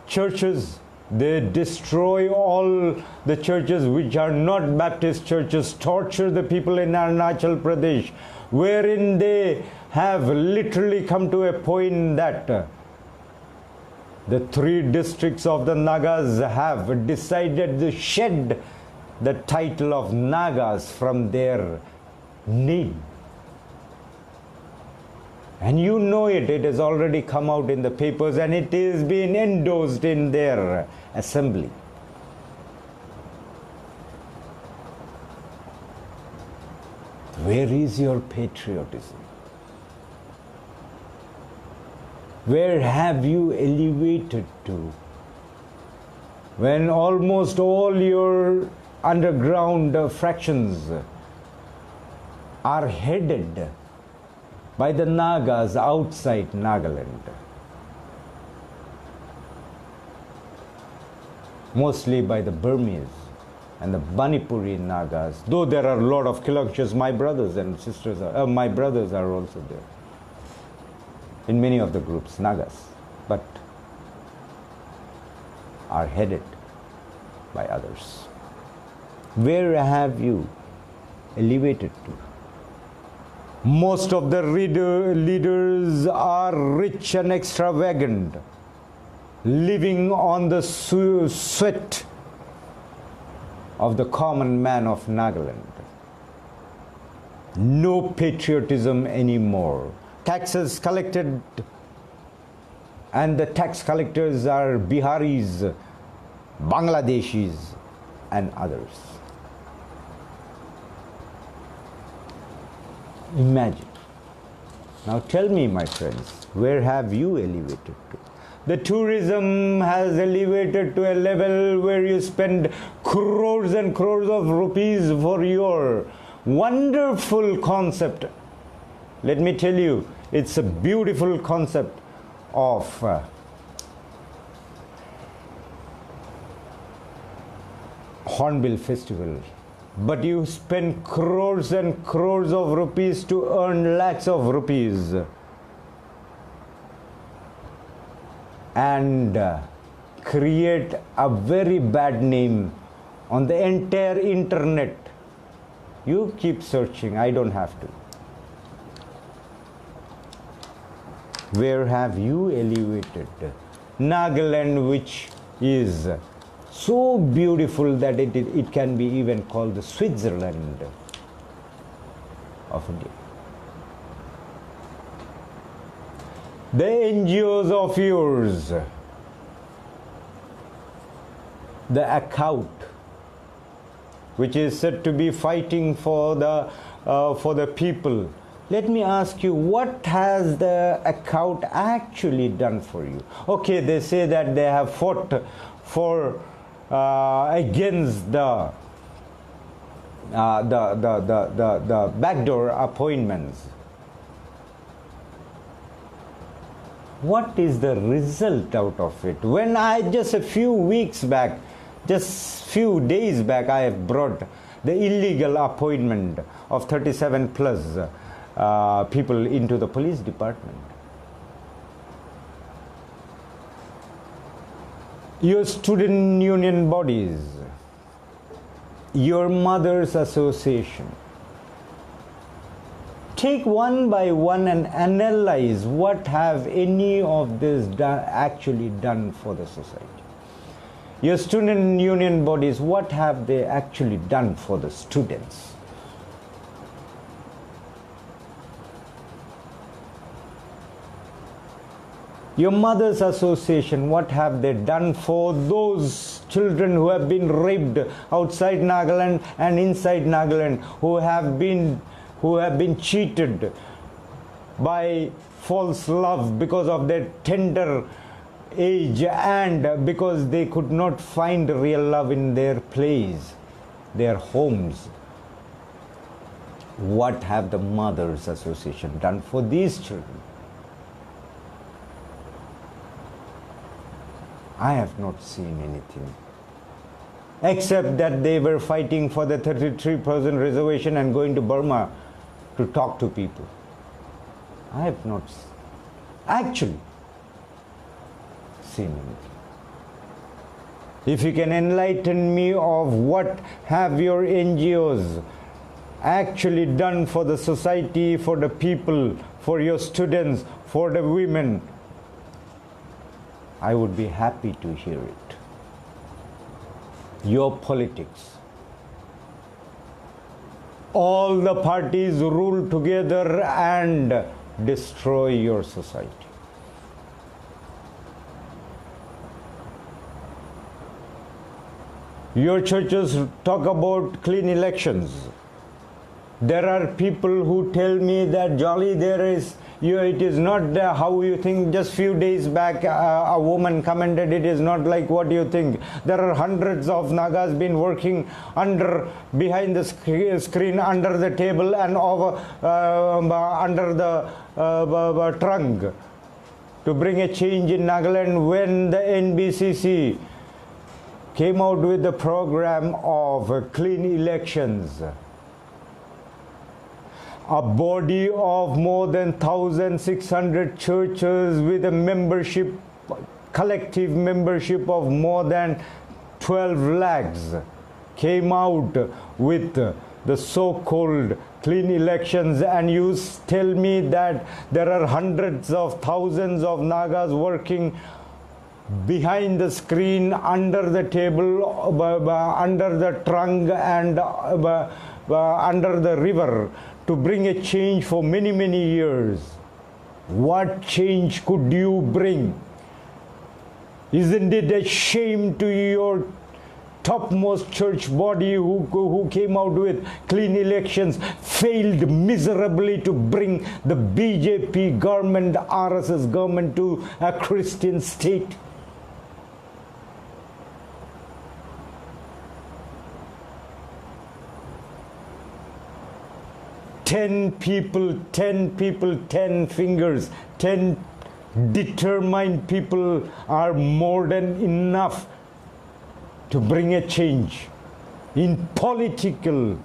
churches, they destroy all the churches which are not Baptist churches, torture the people in Arunachal Pradesh, wherein they have literally come to a point that the 3 districts of the Nagas have decided to shed the title of Nagas from their name. And you know it has already come out in the papers and it is being endorsed in their assembly. Where is your patriotism? Where have you elevated to? When almost all your underground fractions are headed by the Nagas outside Nagaland, mostly by the Burmese, and the Manipuri Nagas. Though there are a lot of Kilakshas, my brothers and sisters, my brothers are also there in many of the groups, Nagas, but are headed by others. Where have you elevated to? Most of the leaders are rich and extravagant, living on the sweat of the common man of Nagaland. No patriotism anymore. Taxes collected, and the tax collectors are Biharis, Bangladeshis, and others. Imagine. Now tell me, my friends, where have you elevated to? The tourism has elevated to a level where you spend crores and crores of rupees for your wonderful concept. Let me tell you, it's a beautiful concept of Hornbill Festival. But you spend crores and crores of rupees to earn lakhs of rupees and create a very bad name on the entire internet. You keep searching, I don't have to. Where have you elevated Nagaland, which is so beautiful that it can be even called the Switzerland of India? The NGOs of yours, the account, which is said to be fighting for the people. Let me ask you, what has the account actually done for you? Okay, they say that they have fought for against the backdoor appointments. What is the result out of it? When I just a few weeks back, just few days back, I have brought the illegal appointment of 37 plus people into the police department. Your student union bodies, your mother's association, take one by one and analyze what have any of this actually done for the society. Your student union bodies, what have they actually done for the students? Your mother's association, what have they done for those children who have been raped outside Nagaland and inside Nagaland, who have been cheated by false love because of their tender age and because they could not find real love in their place, their homes? What have the Mothers Association done for these children? I have not seen anything, except that they were fighting for the 33% reservation and going to Burma to talk to people. I have not actually seen anything. If you can enlighten me of what have your NGOs actually done for the society, for the people, for your students, for the women, I would be happy to hear it. Your politics. All the parties rule together and destroy your society. Your churches talk about clean elections. There are people who tell me that Jolly, it is not how you think. Just few days back, a woman commented, it is not like what you think. There are hundreds of Nagas been working behind the screen, under the table, and under the trunk to bring a change in Nagaland. When the NBCC came out with the program of clean elections. A body of more than 1,600 churches with a membership, collective membership of more than 12 lakhs came out with the so-called clean elections, and you tell me that there are hundreds of thousands of Nagas working behind the screen, under the table, under the trunk, and under the river to bring a change for many, many years. What change could you bring? Isn't it a shame to your topmost church body who came out with clean elections, failed miserably to bring the BJP government, the RSS government to a Christian state? Ten people, 10 fingers, 10 determined people are more than enough to bring a change in political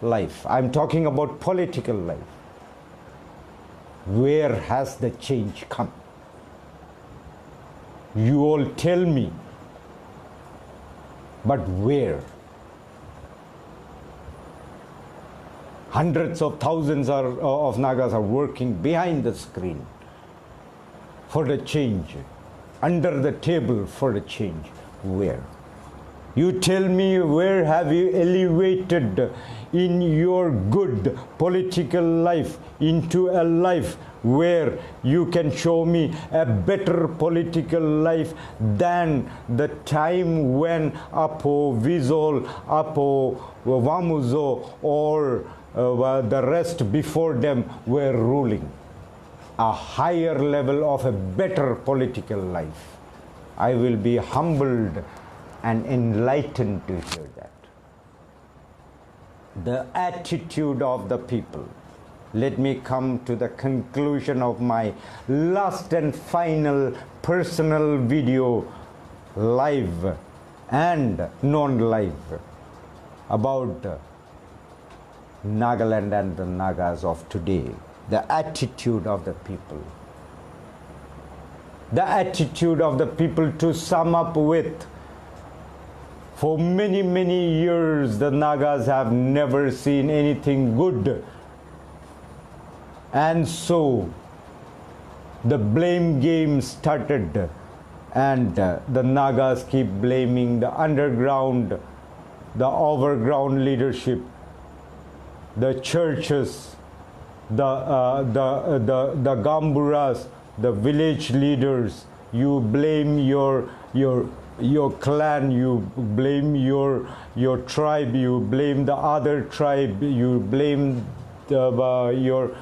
life. I'm talking about political life. Where has the change come? You all tell me, but where? Hundreds of thousands of Nagas are working behind the screen for the change, under the table for the change. Where? You tell me, where have you elevated in your good political life into a life where you can show me a better political life than the time when Apo Vizol, Apo Vamuzo, or the rest before them were ruling? A higher level of a better political life. I will be humbled and enlightened to hear that. The attitude of the people. Let me come to the conclusion of my last and final personal video, live and non-live, about Nagaland and the Nagas of today. The attitude of the people. The attitude of the people, to sum up with, for many, many years the Nagas have never seen anything good. And so the blame game started, and the Nagas keep blaming the underground, the overground leadership, the churches, the Gamburas, the village leaders. You blame your clan, you blame your tribe, you blame the other tribe, you blame your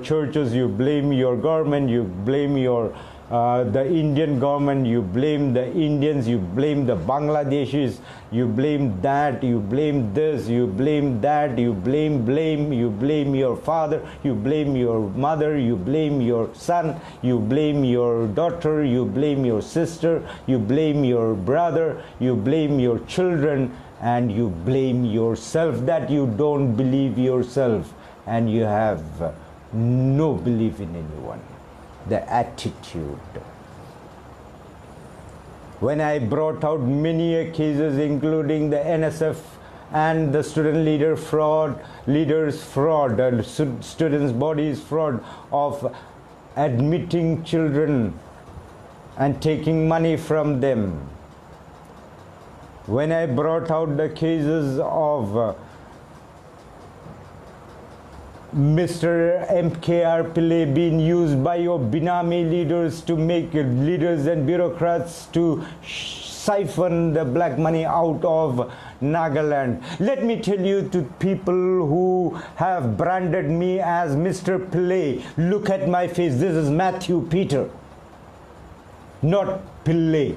churches, you blame your government, you blame the Indian government, you blame the Indians, you blame the Bangladeshis, you blame that, you blame this, you blame that, you blame, you blame your father, you blame your mother, you blame your son, you blame your daughter, you blame your sister, you blame your brother, you blame your children, and you blame yourself that you don't believe yourself and you have no belief in anyone. The attitude. When I brought out many cases, including the NSF and the student leaders fraud, students' bodies fraud of admitting children and taking money from them. When I brought out the cases of Mr. MKR Pillai being used by your Binami leaders to make leaders and bureaucrats to siphon the black money out of Nagaland. Let me tell you, to people who have branded me as Mr. Pillai, look at my face. This is Matthew Peter, not Pillai,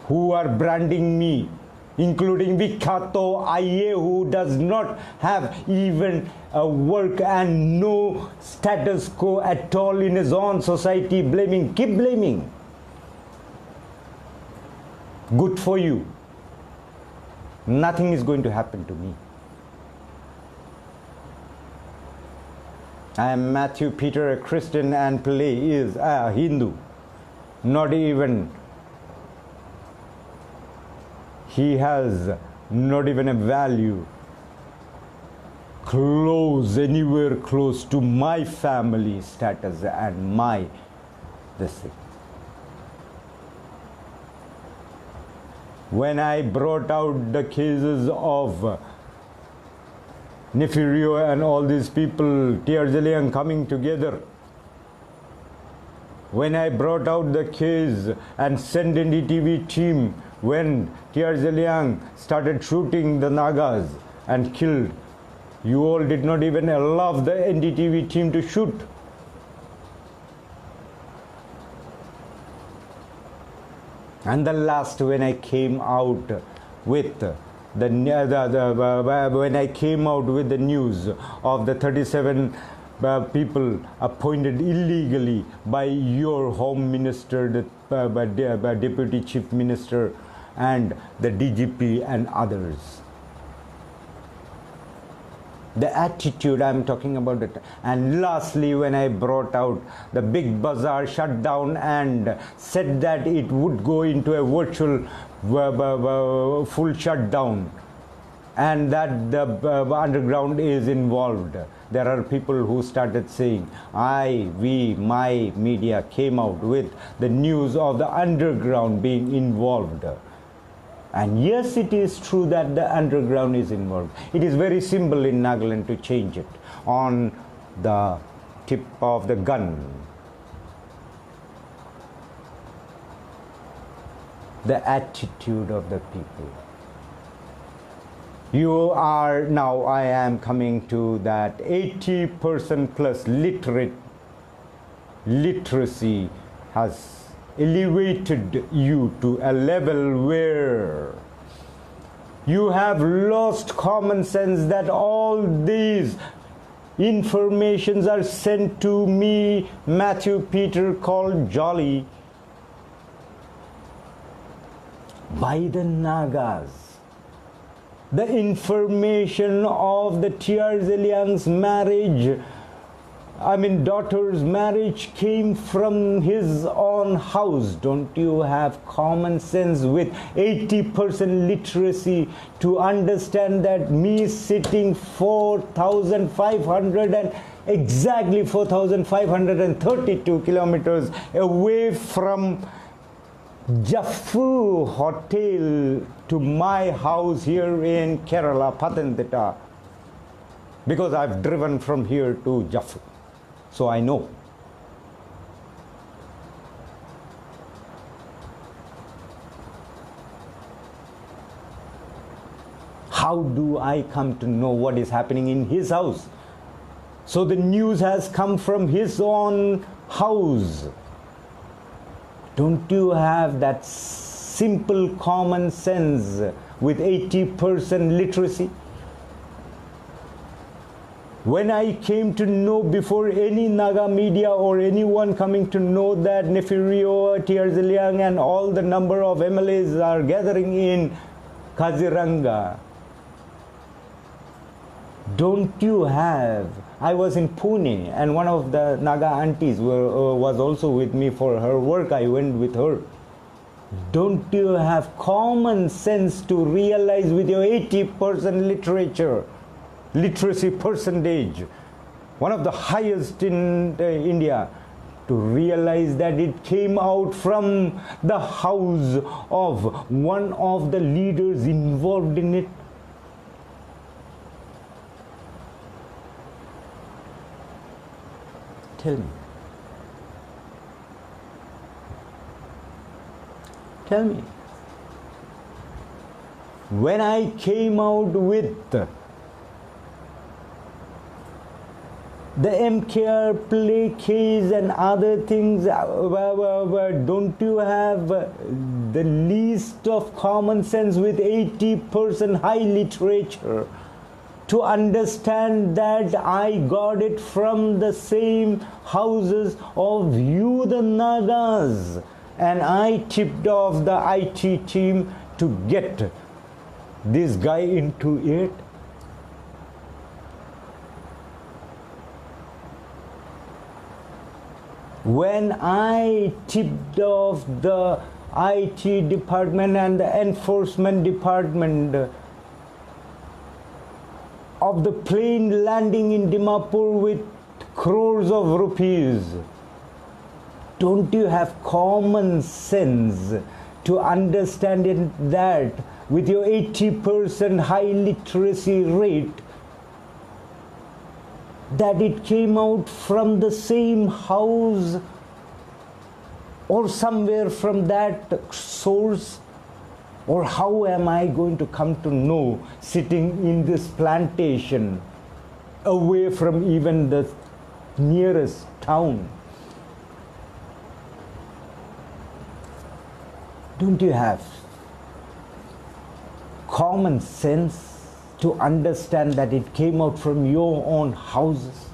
who are branding me, including Vikhato Aye, who does not have even a work and no status quo at all in his own society, keep blaming. Good for you. Nothing is going to happen to me. I am Matthew Peter, a Christian, and Pillai is a Hindu. Not even, he has not even a value anywhere close to my family status and my this thing. When I brought out the cases of Nefirio and all these people, T.R. Zeliang coming together, when I brought out the case and sent NDTV team, when T.R. Zeliang started shooting the Nagas and killed, you all did not even allow the NDTV team to shoot. And the last, when I came out with when I came out with the news of the 37 people appointed illegally by your Home Minister, the Deputy Chief Minister, and the DGP and others. The attitude I'm talking about it. And lastly, when I brought out the big bazaar shutdown and said that it would go into a virtual full shutdown and that the underground is involved, there are people who started saying, my media came out with the news of the underground being involved. And yes, it is true that the underground is involved. It is very simple in Nagaland to change it on the tip of the gun. The attitude of the people. You are now, I am coming to that 80% plus literacy has elevated you to a level where you have lost common sense that all these informations are sent to me, Matthew Peter, called Jolly, by the Nagas. The information of the T.R. Zeliang's marriage, daughter's marriage, came from his own house. Don't you have common sense with 80% literacy to understand that me sitting 4,500 and exactly 4,532 kilometers away from Jaffu Hotel to my house here in Kerala, Pathanamthitta, because I've driven from here to Jaffu. So I know. How do I come to know what is happening in his house? So the news has come from his own house. Don't you have that simple common sense with 80% literacy? When I came to know, before any Naga media or anyone coming to know, that Nefirio, T.R. Zeliang and all the number of MLAs are gathering in Kaziranga, don't you have, I was in Pune and one of the Naga aunties was also with me for her work. I went with her. Don't you have common sense to realize with your 80% literacy percentage, one of the highest in India, to realize that it came out from the house of one of the leaders involved in it? Tell me. Tell me. When I came out with the MKR play case and other things, don't you have the least of common sense with 80% high literature to understand that I got it from the same houses of you, the Nagas? and I tipped off the IT team to get this guy into it. When I tipped off the IT department and the enforcement department of the plane landing in Dimapur with crores of rupees, don't you have common sense to understand that with your 80% high literacy rate, that it came out from the same house or somewhere from that source? Or how am I going to come to know, sitting in this plantation away from even the nearest town? Don't you have common sense to understand that it came out from your own houses?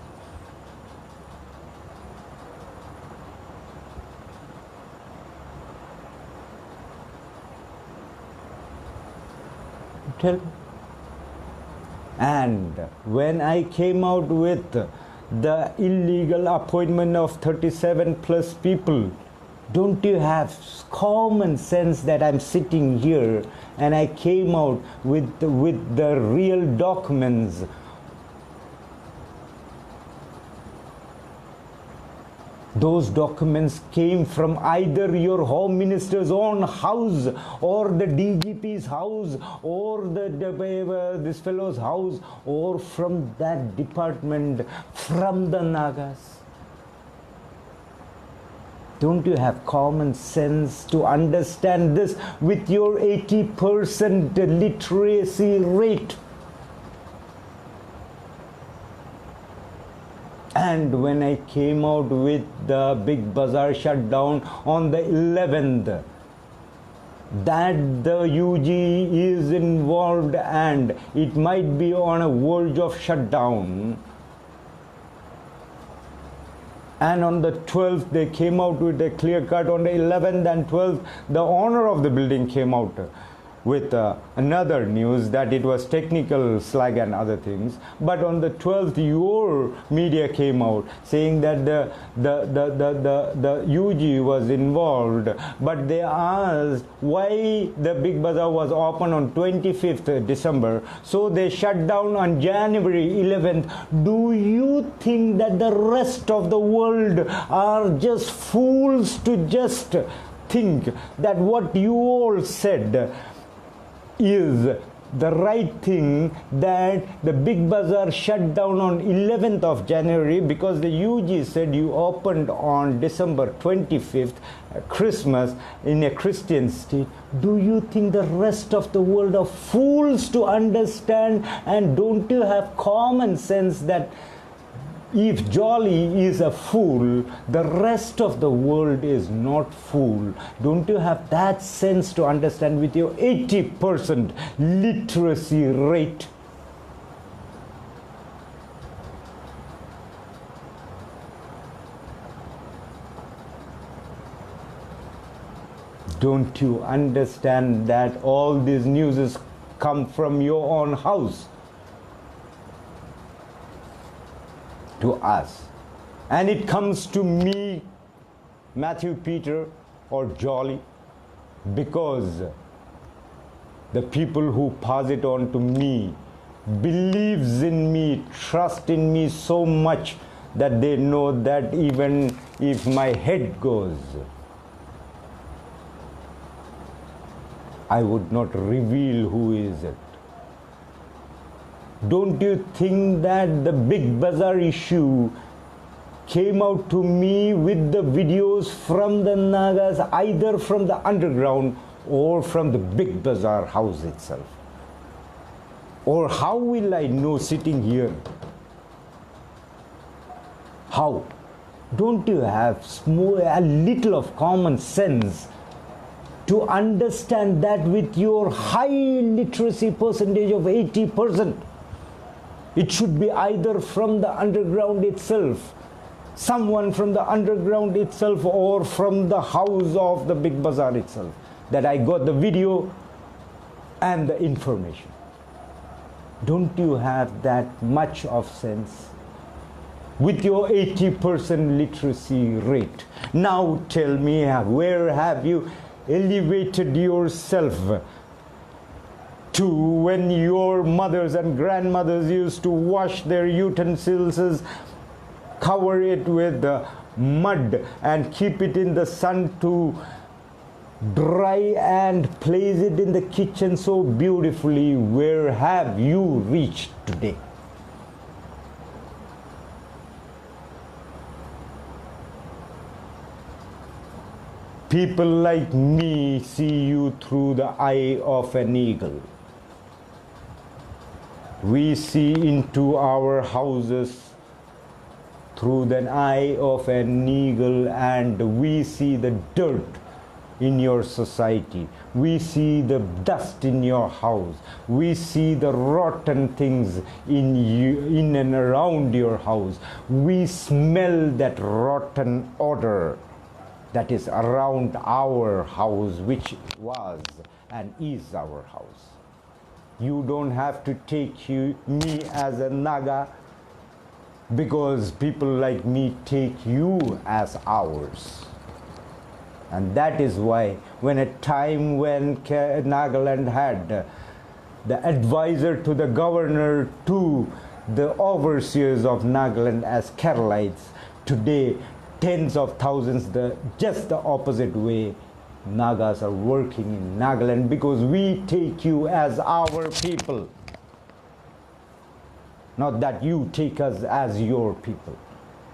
Tell me. And when I came out with the illegal appointment of 37 plus people, don't you have common sense that I'm sitting here and I came out with the real documents? Those documents came from either your Home Minister's own house or the DGP's house or this fellow's house or from that department, from the Nagas. Don't you have common sense to understand this with your 80% literacy rate? And when I came out with the big bazaar shutdown on the 11th, that the UG is involved and it might be on a verge of shutdown, and on the 12th they came out with a clear cut. On the 11th and 12th, the owner of the building came out with another news that it was technical slag and other things. But on the 12th, your media came out saying that the UG was involved, but they asked why the big bazaar was open on 25th December, so they shut down on January 11th. Do you think that the rest of the world are just fools to just think that what you all said is the right thing, that the big bazaar shut down on 11th of January because the UG said you opened on December 25th, Christmas, in a Christian state? Do you think the rest of the world are fools to understand? And don't you have common sense that if Jolly is a fool, the rest of the world is not fool? Don't you have that sense to understand with your 80% literacy rate? Don't you understand that all these news come from your own house to us, and it comes to me, Matthew, Peter, or Jolly, because the people who pass it on to me believes in me, trust in me so much that they know that even if my head goes, I would not reveal who is it. Don't you think that the big bazaar issue came out to me with the videos from the Nagas, either from the underground or from the big bazaar house itself? Or how will I know sitting here? How? Don't you have a little of common sense to understand that with your high literacy percentage of 80%, it should be either from the underground itself someone from the underground itself or from the house of the big bazaar itself, that I got the video and the information. Don't you have that much of sense? With your 80% literacy rate, now tell me, where have you elevated yourself to when your mothers and grandmothers used to wash their utensils, cover it with mud and keep it in the sun to dry and place it in the kitchen so beautifully? Where have you reached today? People like me see you through the eye of an eagle. We see into our houses through the eye of an eagle, and we see the dirt in your society. We see the dust in your house. We see the rotten things in and around your house. We smell that rotten odor that is around our house, which was and is our house. You don't have to take me as a Naga, because people like me take you as ours. And that is why when a time when Nagaland had the advisor to the governor to the overseers of Nagaland as Keralites, today tens of thousands, just the opposite way, Nagas are working in Nagaland, because we take you as our people. Not that you take us as your people.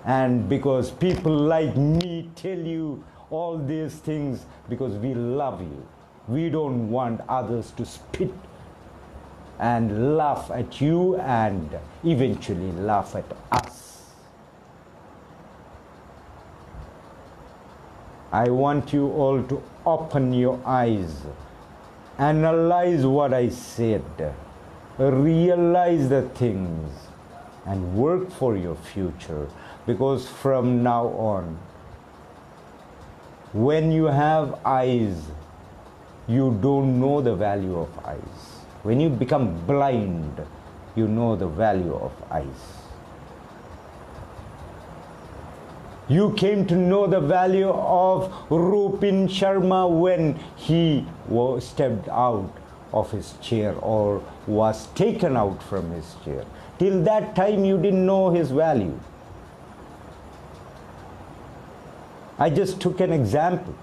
And because people like me tell you all these things, because we love you. We don't want others to spit and laugh at you and eventually laugh at us. I want you all to open your eyes, analyze what I said, realize the things, and work for your future. Because from now on, when you have eyes, you don't know the value of eyes. When you become blind, you know the value of eyes. You came to know the value of Rupin Sharma when he stepped out of his chair or was taken out from his chair. Till that time you didn't know his value. I just took an example.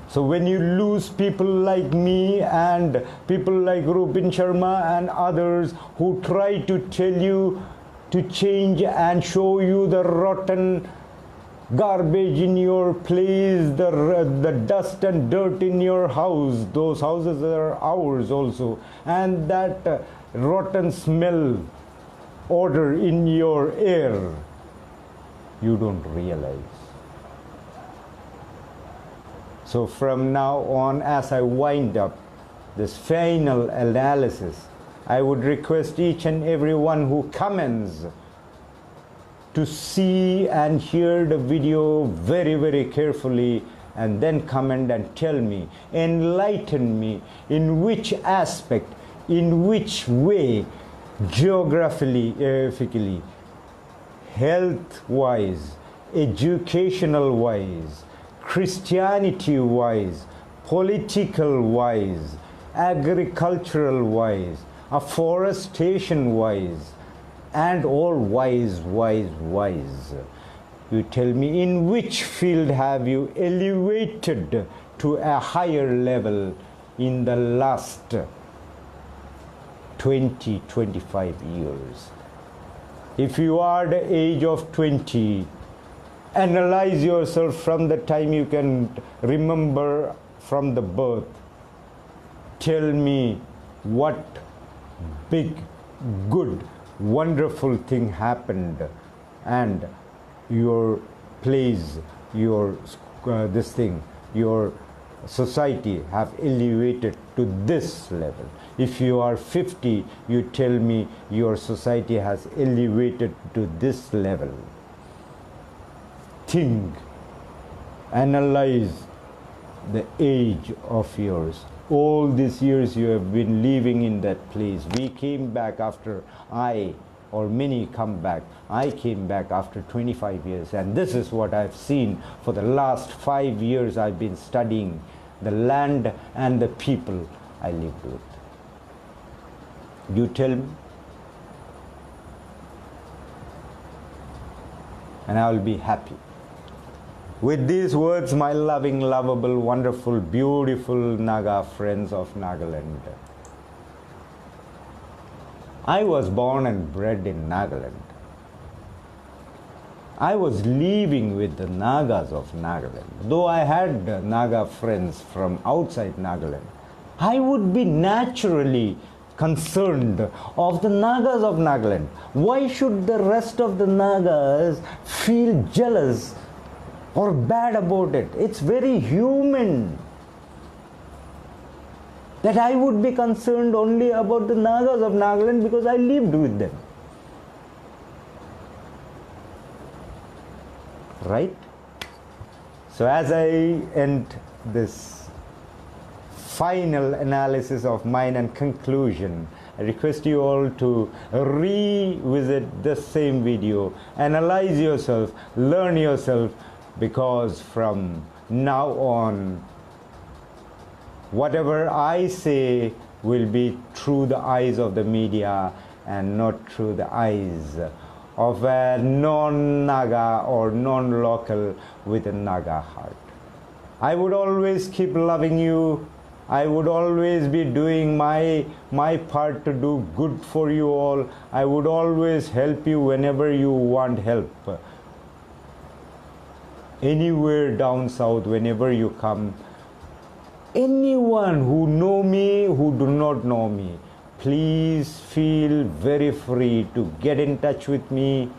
So when you lose people like me and people like Rupin Sharma and others who try to tell you to change and show you the rotten garbage in your place, the dust and dirt in your house, those houses are ours also, and that rotten smell, odor in your air, you don't realize. So from now on, as I wind up this final analysis, I would request each and every one who comments to see and hear the video very, very carefully, and then comment and tell me, enlighten me, in which aspect, in which way, geographically, health-wise, educational-wise, Christianity-wise, political-wise, agricultural-wise, afforestation-wise, and all wise. You tell me, in which field have you elevated to a higher level in the last 20-25 years? If you are the age of 20, analyze yourself from the time you can remember from the birth. Tell me what big, good, wonderful thing happened and your place, your your society have elevated to this level. If you are 50, you tell me your society has elevated to this level. Think, analyze the age of yours. All these years you have been living in that place. We came back after many come back. I came back after 25 years, and this is what I've seen for the last 5 years. I've been studying the land and the people I lived with. You tell me, and I will be happy. With these words, my loving, lovable, wonderful, beautiful Naga friends of Nagaland, I was born and bred in Nagaland. I was living with the Nagas of Nagaland. Though I had Naga friends from outside Nagaland, I would be naturally concerned of the Nagas of Nagaland. Why should the rest of the Nagas feel jealous or bad about it? It's very human that I would be concerned only about the Nagas of Nagaland because I lived with them. Right? So as I end this final analysis of mine and conclusion, I request you all to revisit the same video, analyze yourself, learn yourself, because from now on, whatever I say will be through the eyes of the media and not through the eyes of a non-Naga or non-local with a Naga heart. I would always keep loving you. I would always be doing my part to do good for you all. I would always help you whenever you want help. Anywhere down south, whenever you come, anyone who know me, who do not know me, please feel very free to get in touch with me,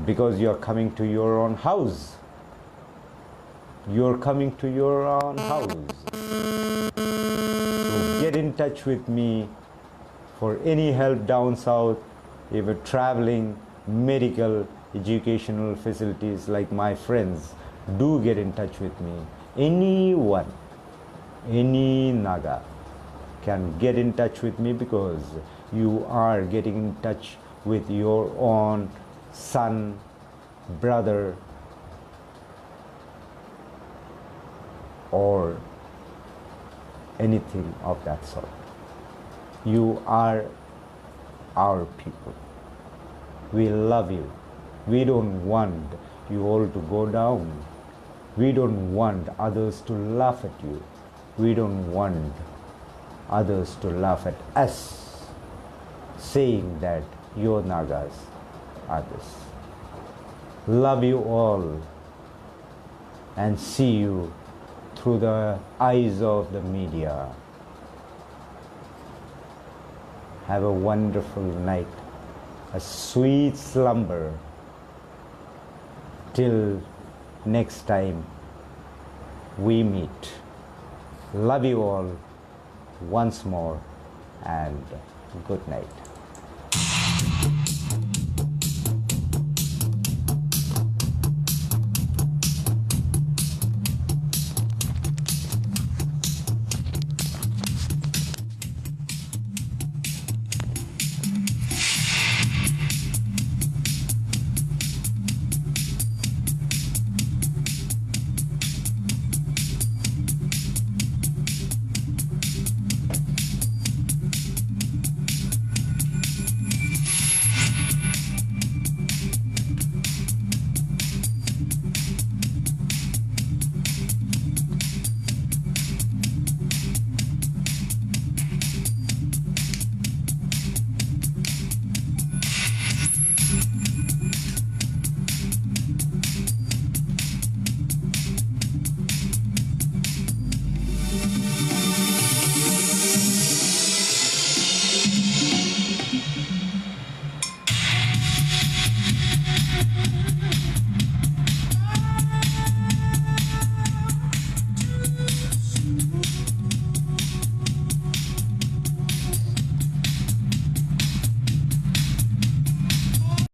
because you're coming to your own house. You're coming to your own house. So get in touch with me for any help down south, if you're traveling, medical, educational facilities like my friends. Do get in touch with me. Anyone, any Naga can get in touch with me, because you are getting in touch with your own son, brother, or anything of that sort. You are our people. We love you. We don't want you all to go down. We don't want others to laugh at you. We don't want others to laugh at us, saying that your Nagas are this. Love you all, and see you through the eyes of the media. Have a wonderful night, a sweet slumber. Till next time we meet. Love you all once more, and good night.